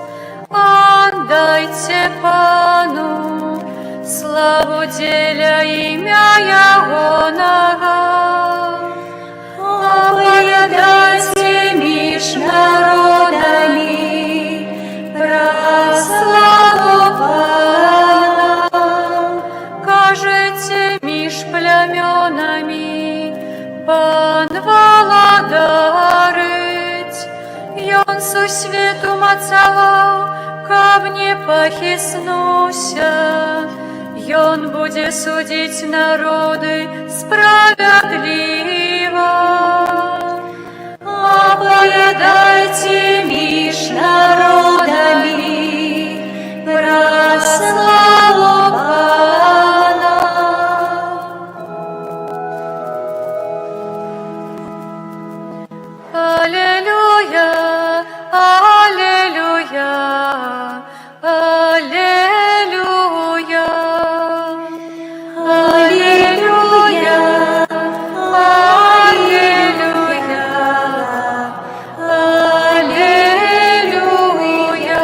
S5: Отдайте Пану славу деля имя Ягоного. Оповядайте між народами про славу Пана. Кажете між племенами Пан владарить. Ён су свету мацаваў, каб не пахіснуся. Ён будзе судзіць народы справядліва. Оповядайте між народами про славу Пана. Аллилуйя, аллилуйя, аллилуйя, аллилуйя, аллилуйя, аллилуйя.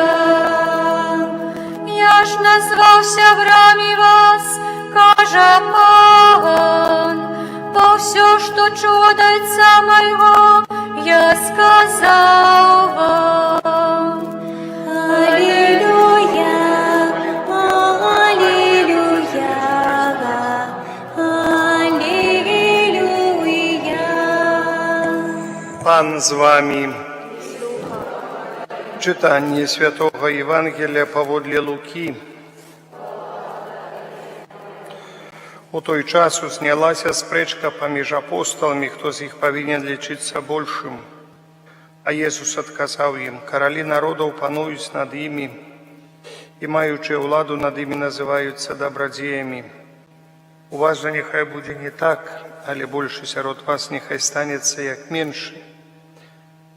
S5: Я ж назвався врамі вас, каже Пан, то все, що чув од Отця Майго, я сказав вам. Аллилуйя, аллилуйя, аллилуйя.
S6: Пан з вами. Читання Святого Євангелія паводле Луки. У той час узнялася спрэчка паміж апосталамі, хто з іх павінен лічыцца большым. А Jesús адказаў ім: каралі народаў пануюць над імі, і маючыя ўладу над імі называюцца дабрадзеямі. У вас жа няхай будзе не так, але большы сярод вас няхай станецца як меншы.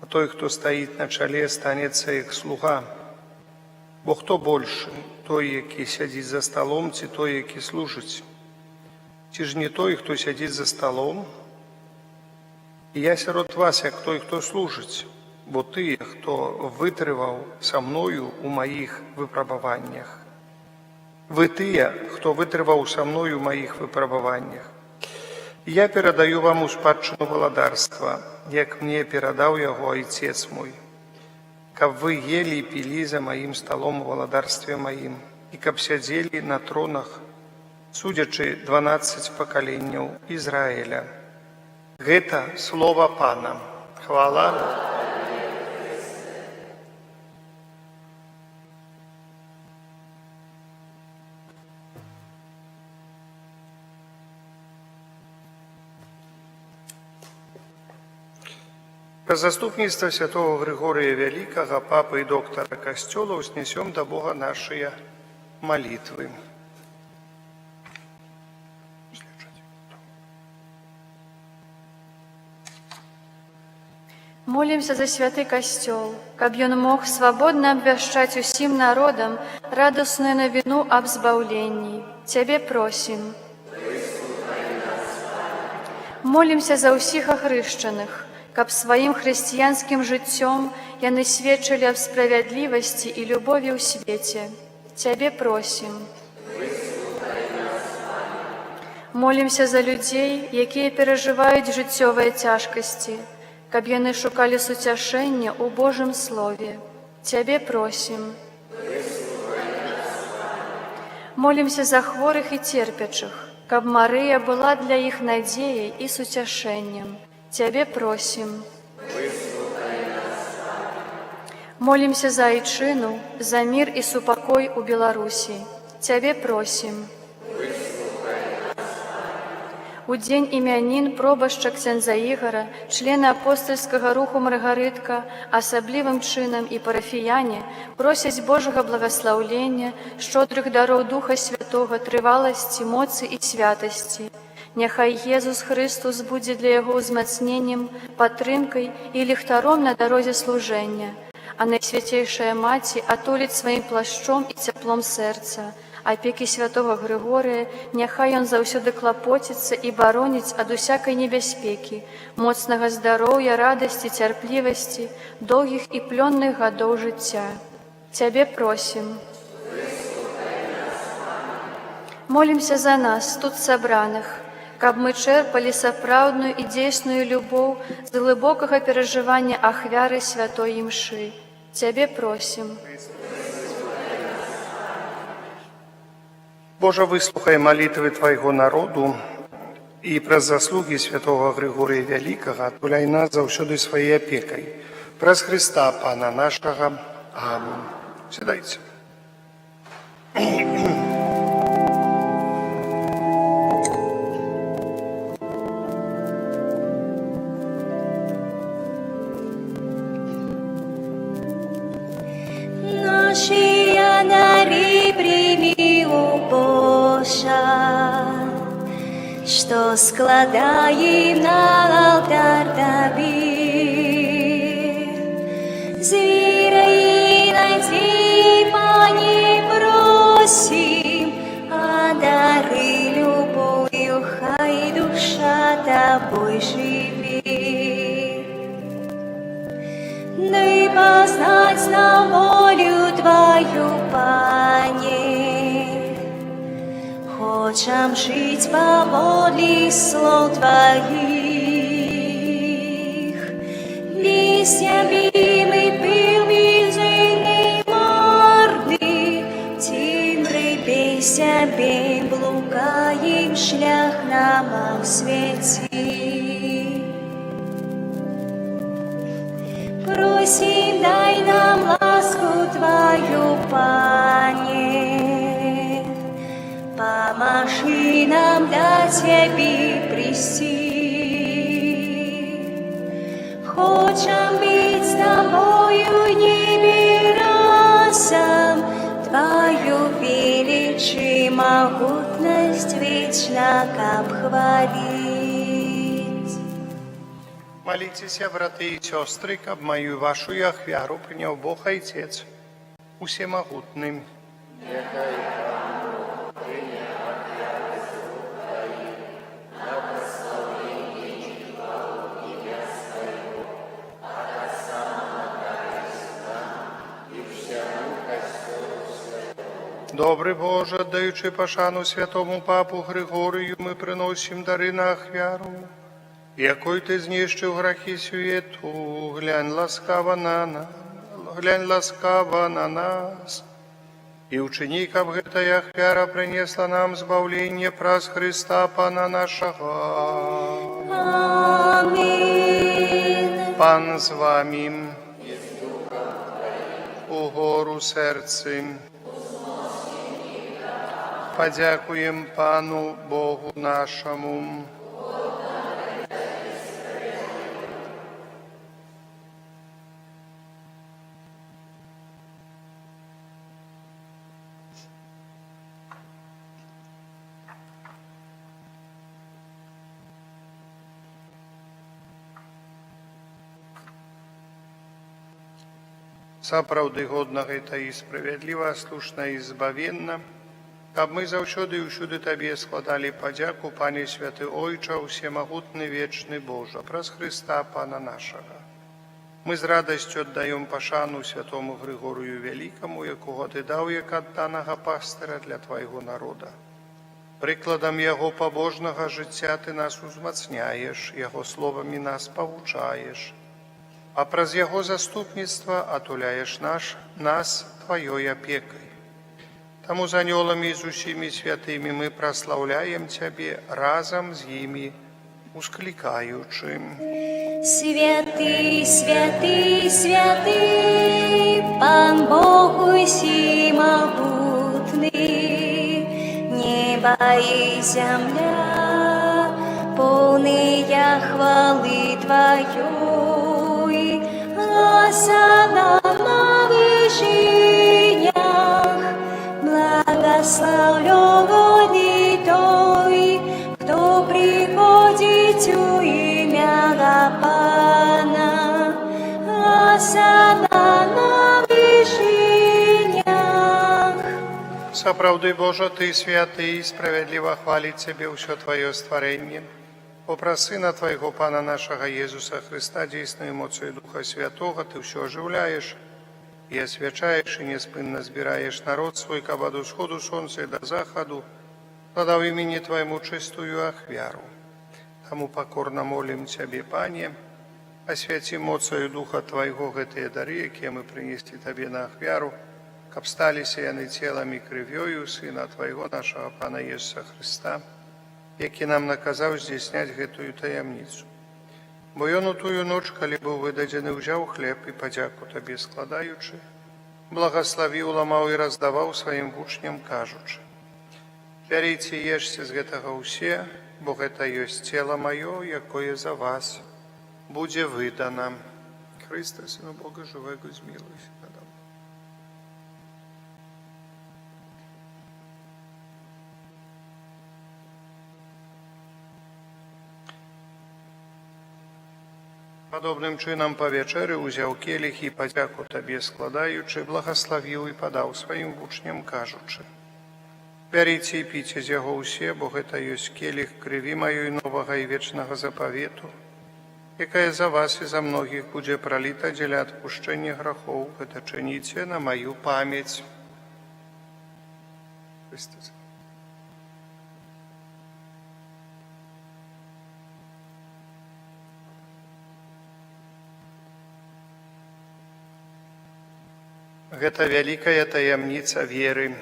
S6: А той, хто стаіць на чале, станецца як слуга. Бо хто большы? Той, які сядзіць за сталом, ці той, які служыць? Ці ж не той, хто сядзіць за сталом, І я сярод вас, як той, хто служыць, бо тыя, хто вытрываў са мною у маіх выпрабаваннях. Вы тыя, хто вытрываў са мною у маіх выпрабаваннях. Я перадаю вам у спадчыну валадарства, як мне перадаў яго айцец мой, каб вы ели і пілі за маім сталом у валадарстве маім, і каб сядзелі на тронах, судзячы 12 пакаленняў Ізраіля. Гэта слова Пана. Хвала. Праз заступніцтва святого Григорія Вялікага, папы і доктара касцёла, узнесем да Бога нашыя малітвы.
S8: Молімся за святы касцёл, каб ён мог свабодна абвяшчаць усім народам радасную навіну аб збаўленні. Цябе просім. Молімся за ўсіх ахрышчаных, каб сваім хрысціянскім жыццём яны сведчылі аб справядлівасці і любові ў свеце. Цябе просім. Молімся за людзей, якія перажываюць жыццёвыя цяжкасці, каб яны шукалі суцяшэння ў Божым Слове. Цябе просім. Молімся за хворых і церпячых, каб Марыя была для іх надзеяй і суцяшэннем. Цябе просім. Молімся за айчыну, за мір і супакой у Беларусі. Цябе просім. У дзень імянін пробашча ксяндза Ігара, члена апостальскага руху Маргарытка, асаблівым чынам і парафіяне просяць Божага благаслаўлення, шчодрых дароў Духа Святога, трываласці, моцы і святасці. Няхай Езус Христус будзе для яго ўзмацненнем, падтрымкай і ліхтаром на дарозе служэння, а Найсвяцейшая Маці атуліць сваім плашчом і цяплом сэрца. Апекі святого Григорія, няхай ён заўсёды клапоціцца і бароніць ад усякай небяспекі, моцнага здароўя, радасці, цярплівасці, доўгіх і плённых гадоў жыцця. Цябе просім. Молімся за нас, тут сабраных, каб мы чэрпалі сапраўдную і дзейсную любоў з глыбокага перажывання ахвяры святой імшы. Цябе просім.
S6: Божа, выслухай малітвы Твайго народу і праз заслугі святого Григорія Вялікага атуляй нас заўсёды сваёй апекай. Праз Христа, Пана нашага. Амінь. Сідайце.
S5: Наші янари прими у Божа, что складаем на алтарь Тебе. З вірою і надією, Пані, просим, а дари любов'ю, хай душа Тобой живе. Дай познать нам волю Твою, Пане. Хочем жить поводле слов Твоих. Листьями мы пыл мизерный марный, тимры песнями блукаем шлях нам в свете. Просим, дай нам ласку Твою, Пане. Поможи нам до Тебе прийти. Хочем быть с Тобою в небе разом, Твою величие, могутность вечно обхвалить.
S6: Моліться, брати і сестри, каб мою вашу ахвяру прийняв Бог Отець усемогутним. Добрый Боже, отдаючи пошану святому папу Григорию, мы приносим дары на ахвяру, якой ты знищив грахи світу, глянь ласкаво на нас. И учини, каб гэтая ахвяра принесла нам збавление праз Христа Пана нашего.
S5: Амінь.
S6: Пан з вами. Угору серцем. Подякуем Пану Богу нашему. Сапраўды годна гэта і справядліва, слушна і збавенна, каб мы заўсёды і ўсюды Табе складалі падзяку, Пане Святы Ойча, усемагутны вечны Божа, праз Христа Пана нашага. Мы з радасцю аддаём пашану святому Григорію Вялікаму, якога Ты даў як адданага пастыра для Твайго народа. Прыкладам яго пабожнага жыцця Ты нас узмацняеш, яго словамі нас павучаеш, а праз яго заступніцтва атуляеш нас Тваёй апекай. Таму з анёламі і з усімі святымі мы праслаўляем Цябе разам з імі, усклікаючы.
S5: Святый, святый, святый, Пан Бог усімагутны, неба і зямля, поўныя хвалы Тваёй. Осана на вышинях, благословленный той, кто приходит у имя Пана. Осана на вышинях.
S6: Сапраўды, Божа, Ты святы і справядліва хваліць Цябе ўсё Тваё стварэнне. Попра Сына Твайго, Пана нашага Езуса Христа, дзейсною моцою Духа Святого, Ты ўсё ажыўляеш і асвячаеш і неспынна збіраеш народ свой, каб ад усходу сонца і да захаду надаў імені Твайму чыстую ахвяру. Таму пакорна молім Цябе, Пане, асвяці моцаю Духа Твайго гэтыя дары, якія мы прынеслі Табе на ахвяру, каб сталіся яны целам і крывёю Сына Твайго, нашага Пана Езуса Христа, які нам наказаў здзейсняць гэтую таямніцу. Бо ён у тую ноч, калі быў выдадзены, узяў хлеб і падзяку Табе складаючы, благаславіў, ламаў і раздаваў сваім вучням, кажучы: «Бярыце, ешце з гэтага ўсе, бо гэта ёсць цела маё, якое за вас будзе выдана». Христа, Сыну Бога жывого, змілуйся надо мною. Падобным чынам па вячэры ўзяў келіх і падзяку Табе складаючы, благаславіў і падаў сваім вучням, кажучы: «Бярыце і піце з яго ўсе, бо гэта ёсць келіх крыві маёй новага і вечнага запавету, якая за вас і за многіх будзе праліта дзеля адпушчэння грахоў. Гэта чыніце на маю памяць». Христос. Гэта вялікая таямніца веры.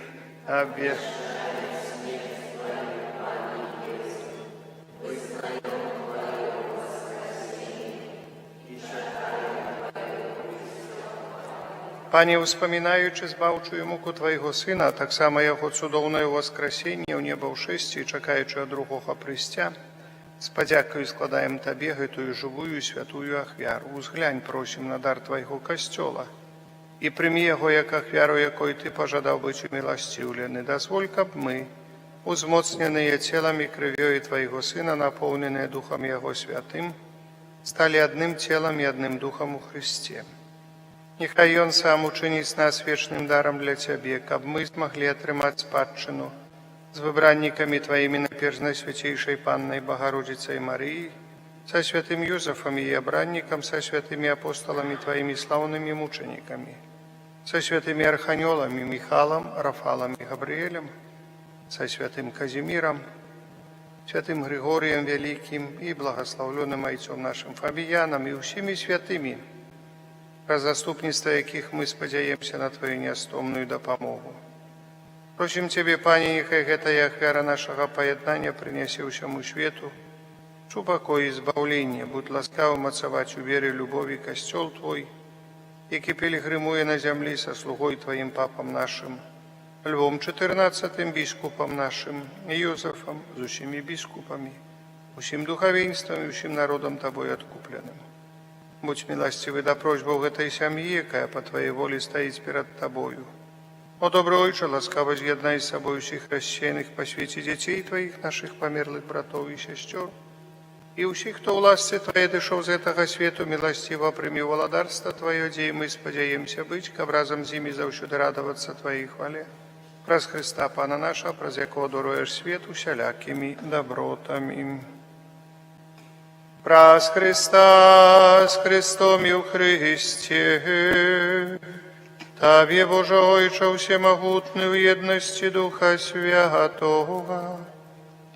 S6: Пане, успамінаючы збаўчую муку Твайго Сына, а таксама Яго цудоўнае ўваскрасенне ў неба ўшэсці, чакаючы ад другога прыйсця, з падзякаю складаем Табе гэтую жывую святую ахвяру. Узглянь, просім, на дар Твайго касцёла і прымі яго як ахвяру, якой Ты пажадаў быць уміласціўлены. Дазволь, каб мы, узмоцненыя целам і крывёй Твайго Сына, напоўненыя Духам Яго Святым, сталі адным целам і адным Духам у Христе. Няхай Ён сам учыніць нас вечным дарам для Цябе, каб мы змаглі атрымаць спадчыну з выбраннікамі Тваімі, наперш Найсвяцейшай Паннай Багародзіцай Марыі, са святым Юзафам і абраннікам, са святымі апосталамі Тваімі слаўнымі мучанікамі, со святыми архангелами Михалом, Рафалом и Габриэлем, со святым Казимиром, святым Григорием Великим и благословленным Отцом нашим Фабияном и всеми святыми, про заступництво яких мы сподяемся на Твою неостомную допомогу. Просим Тебе, Пане, нехай гэтая ахвяра нашего поєднання принесе всему свету супокой и избавление. Будь ласкавым отцевать у веры, любови костел Твой, який пилигримує на землі со слугой Твоим папом нашим, Львом XIV, біскупом нашим, и Йозефом, с усіми біскупами, усім духовенством и усім народом Тобой откупленным. Будь милостивый до просьбу этой семьи, якая по Твоей воле стоит перед Тобою. О, добрый Отче, ласкаво з'єднай з собою всіх хрещених по світі дітей Твоїх, наших померлих братов и сестер, и усіх, хто у ласці Твоей дошел з этого свету, милостиво прими володарство Твое, где и мы сподяемся быть, каб разом с ними завсюди радоваться Твоей хвале. Праз Христа Пана наша, праз якого даруєш свет усялякими добротами. Праз Христа, с Христом и у Христе, Табе, Боже Ойче, всемогутный в едности Духа Святого,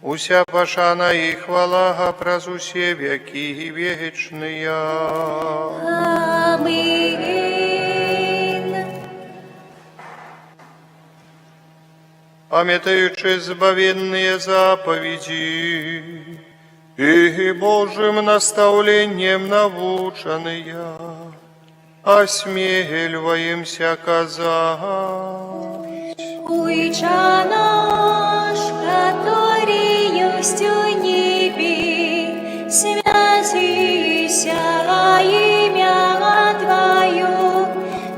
S6: уся пошана и хвала праз усе веки вечные.
S5: Аминь.
S6: Памятаючи збавенные заповеди и Божьим наставлением наученные, осмеливаемся казать.
S5: Уйча наш, который есть у небе, святися имя Твое,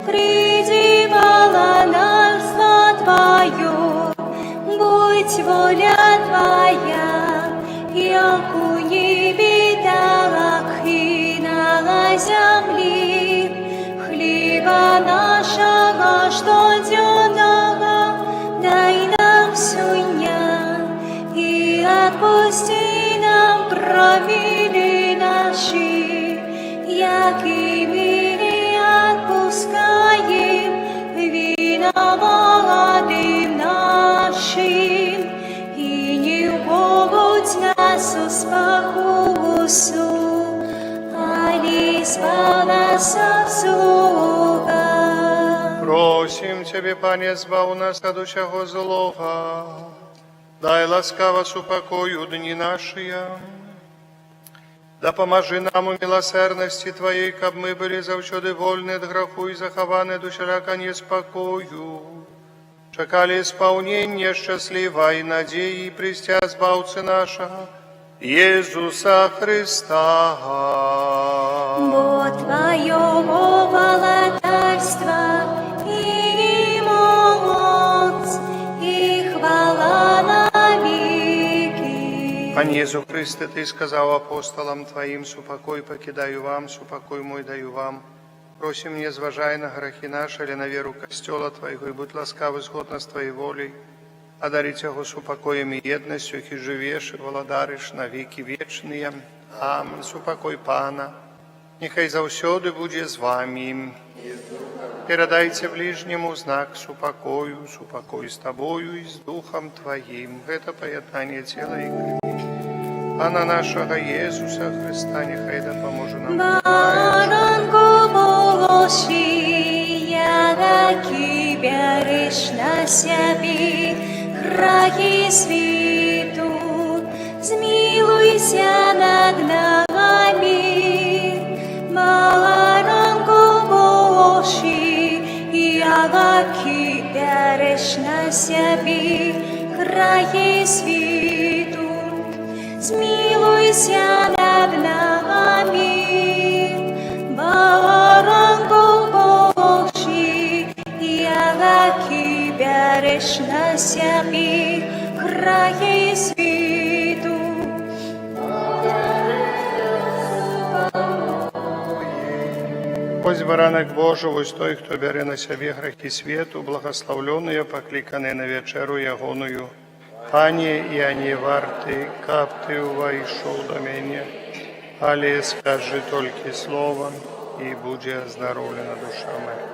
S5: приди воланарство Твое, будь воля Твоя, як у небе, так и на земле. Хлеба нашего штоденного дай нам сегодня, и отпусти нам провины наши, якими отпускаем виноватым нашим, и не вводь нас в спокусу, али избав нас от злого.
S6: Просим Тебе, Пане, збав нас от усього злого, дай ласкаво супокою дни наши, да поможи нам у милосердности Твоей, каб мы были завсёды вольны от греху и захованы до всяка неспокою, чекали исполнения счастливой надеи, пристя збавцы нашего, Иисуса Христа.
S5: Бо Твоего володарства и моц, и хвала навеки.
S6: Пане Иисус Христе, Ты сказал апостолам Твоим, супокой покидаю вам, супокой мой даю вам. Просим, не зважай на грехи наши, или на веру костела Твоего, и будь ласкавый згодно с Твоей волей, одарить его супокоем и едностью, и живешь, и владариш на веки вечные. Аминь. Супокой Пана, нехай завсёды будет с вами. Передайте ближнему знак супокою, супокой с Тобою и с Духом Твоим. Это поєднання тела и крови Пана нашего Иисуса Христа, нехай да поможе нам.
S5: Баранку Божий, яки берешь на себе грехи свету, змилуйся над нами. Баранку Божий, яки берешь на себе грехи свету, змилуйся над нами. Баранку Божий, яки берешь на себе грехи свету.
S6: Ось баранок Божий, ось той, хто бере на себе грехи світу, благословлений, покликаний на вечеру ягоную. Пане, я не вартий, каб Ты увійшов до мене, але скажи тільки слово, і буде оздоровлена душа моя.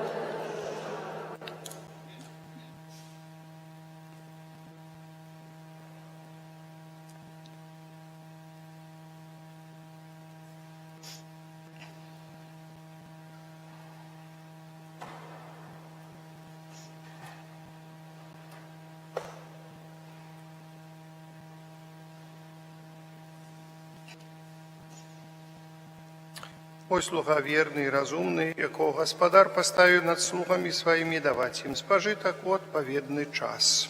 S6: Мой слуга верный и разумный, якого Господар поставив над слугами своими давать им спожиток в отповедный час.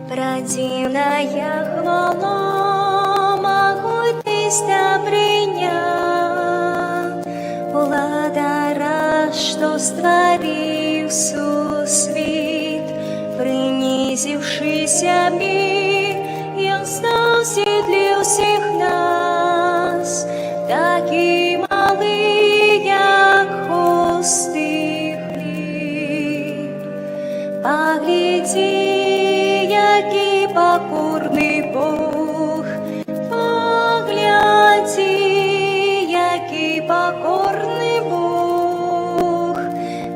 S5: Противная хвала, могутность приня, владара, что створил сусвет, принизившийся мир, и остался для всех нас, такие малые, як хвосты хлеб. Погляди, який покорний Бог, погляди, який покорний Бог,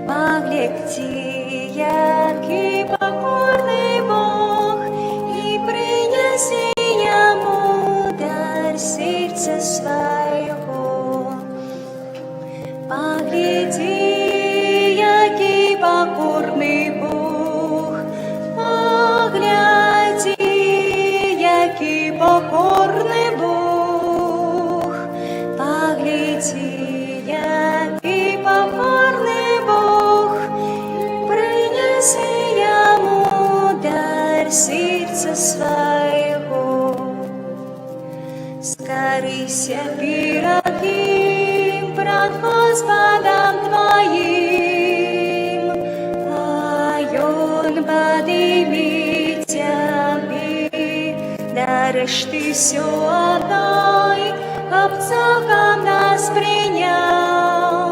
S5: погляди, який покорний Бог, і принеси йому дар серця свого. Погляди, який покорний Бог, погляди, який покорний Бог, погляди, який покорний Бог, принеси йому дар серця свого. Скорися перед ним, пред Господом твоим, а он поднимет тебе, даришь ты все отдай, об целом нас принял,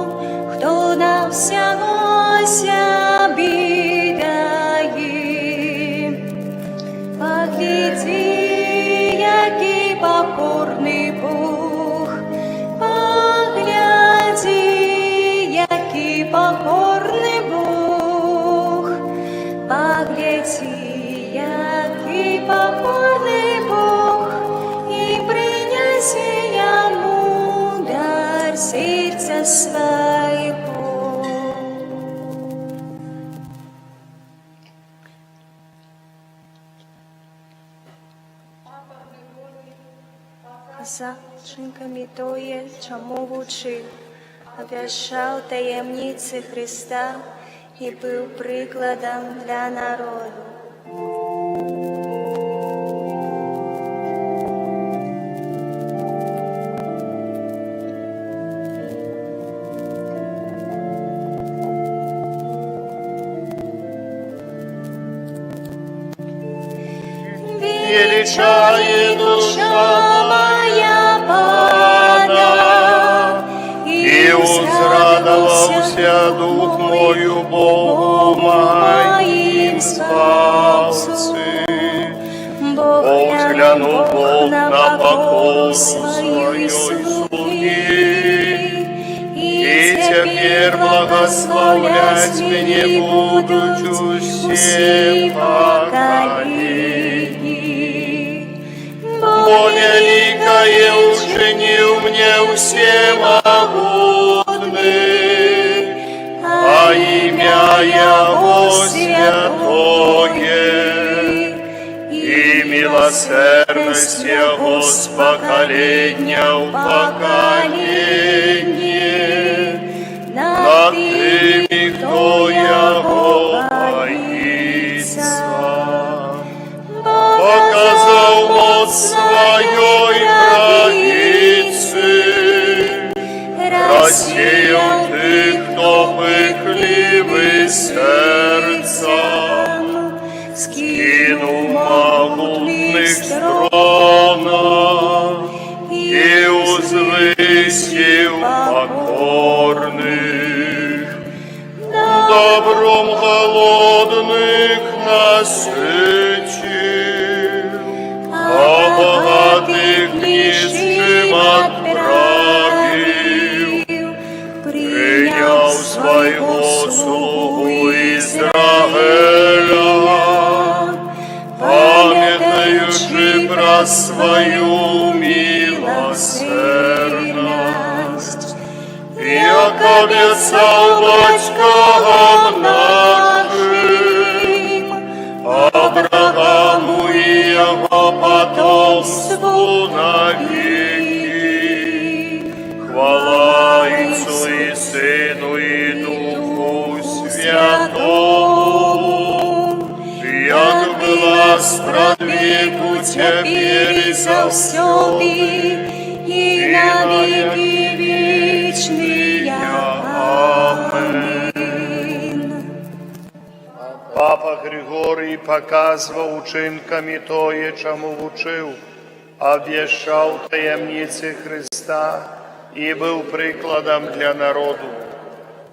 S5: кто нам вся нося бедаем. Погляди, який покорний Бог, погляди, який покорний Бог, погляди, який покорний Бог, і принеси йому дар серця свого. За вчинками тоє, чому вчив, обвящав таємниці Христа і був прикладом для народу.
S6: Величає душа
S5: моя Пана,
S6: и узрадовался дух мою Богу моим спасцы. Бог взглянул Бог на покол своей слуги, и теперь благословлять мне будут все поколения. Бо великое учинил мне всемогутный, а имя Его святое, и милосердность Его с поколения в поколение над теми, кто Его боится. Показал моц своей правицы, рассеял тех, кто пыхливы сердцем, скинул могутных с трона и узвысил покорных, добром голодных насытил, а богатых нищим отправил, принял
S5: своего слугу Израиля, памятаючи про свою милосердность, як обещал батькам нашим, Аврааму и его потомству навеки. Хвала Отцу и Сыну и Духу Святому, як была спрадвеку теперь и завсёды, и на веки вечные. Аминь.
S6: Папа Григорий показував учинками тое, чому вчив, обвіщав таємниці Христа і був прикладом для народу.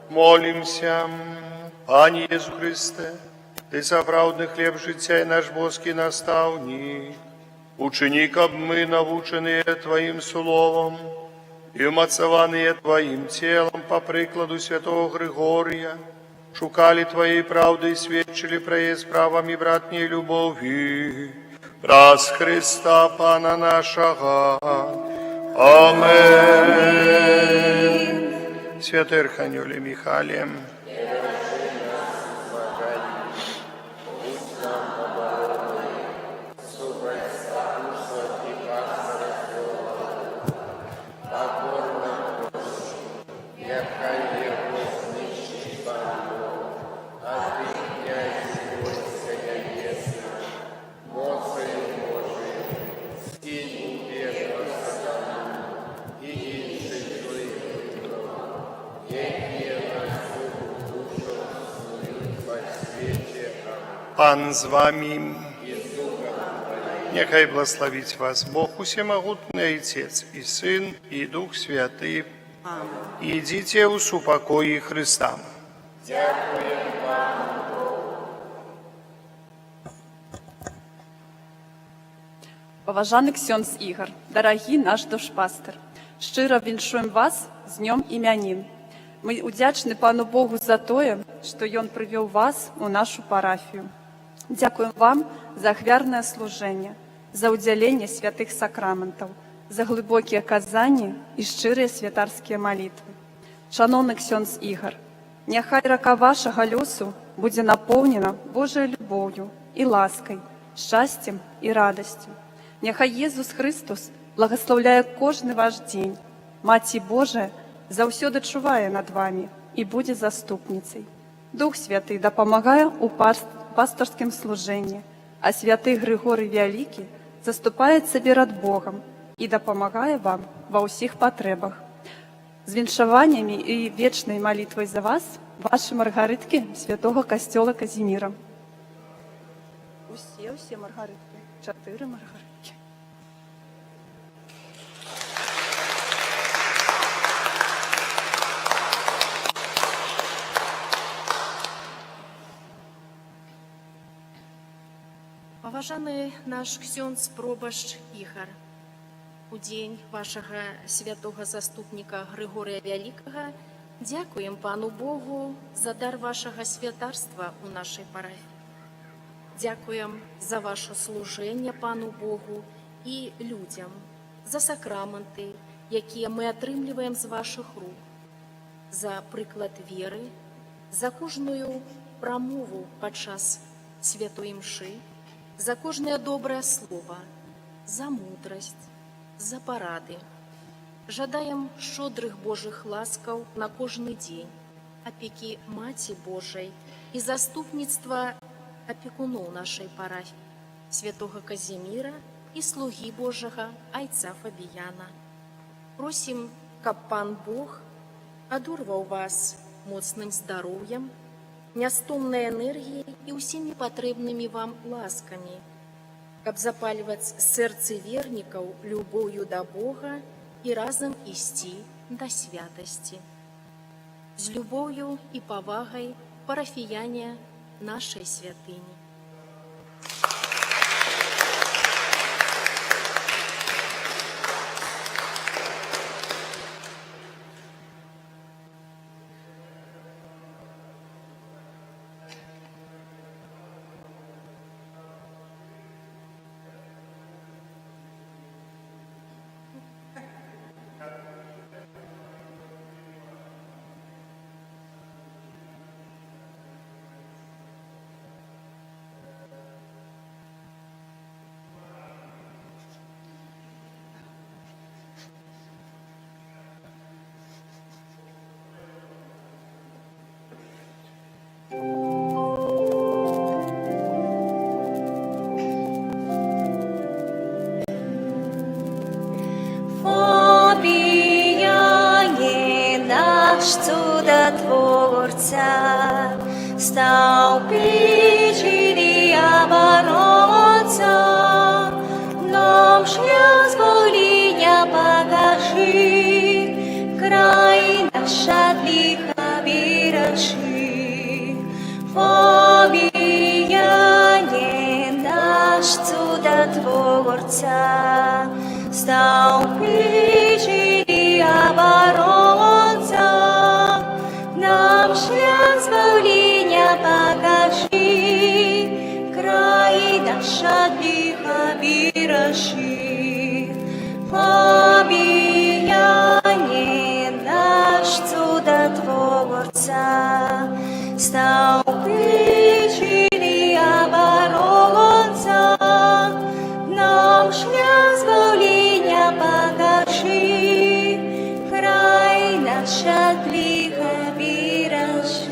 S6: Молимся, Пане Ісу Христе, Ти справдний хліб життя і наш боский наставник, учини, каб ми, навчені Твоїм словом і умацовані Твоїм тілом по прикладу святого Григорія, шукали Твоей правды и свідчили про ей справами братней любови. Раз Христа Пана нашего. Аминь. Святый Архангеле Михаиле, Пан з вами. Нехай благословить вас Бог Усемогутный Отец, и Сын, и Дух Святый. И идите у супокои Христа.
S9: Поважаний ксьондз Ігор, дорогий наш душпастер, щиро віншуємо вас з Днем ім'янин. Ми удячні Пану Богу за те, що Він привів вас у нашу парафію. Дякуємо вам за ахвярне служення, за уділення святих сакраментів, за глибокі казання і щирі святарські молитви. Шановний ксьондз Ігор, нехай рака вашого льосу буде наповнена Божою любов'ю і ласкою, щастям і радістю. Нехай Єсус Христос благословляє кожен ваш день. Маті Божия завсёды чуває над вами і буде заступницею. Дух Святий допомагає у пасторському служенні, а святий Григорій Великий заступається перед Богом і допомагає вам во всіх потребах. З віншуваннями і вічною молитвою за вас, ваші Маргаритки Святого Костела Казіміра. Усі Маргаритки, 4 Маргаритки.
S7: Поважаны наш ксёндз пробашч Ігор, у дзень вашага святого заступніка Григорія Вялікага дзякуем Пану Богу за дар вашага святарства у нашай парафіі. Дзякуем за ваше служэнне Пану Богу і людзям, за сакраманты, якія мы атрымліваем з вашых рук, за прыклад веры, за кожную прамову падчас святой імшы, за кожнае добрае слово, за мудрасць, за парады. Жадаем шчодрых Божых ласкаў на кожны дзень, апекі Маці Божай і заступніцтва апекуноў нашай парафіі, святога Казіміра і слугі Божага айца Фабіяна. Просім, каб Пан Бог адорваў вас моцным здароўем, нястомнай энергіяй і ўсімі патрэбнымі вам ласкамі, каб запальваць сэрцы вернікаў любоўю да Бога і разам ісці да святасці. З любоўю і павагай парафіяне нашай святыні.
S5: Поміяє наш чудотворця, став печері оборонця, нам шлях звоління покажи, край наш от лиха бережи. Поміяє наш чудотворця, став печері оборонця, нам шлях звоління покажи, край наш от лиха бережи. Поміяє наш чудотворця, став печері оборонця, нам шлях звоління покажи, край наш от лиха бережи.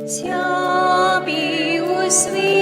S5: Тябі у світі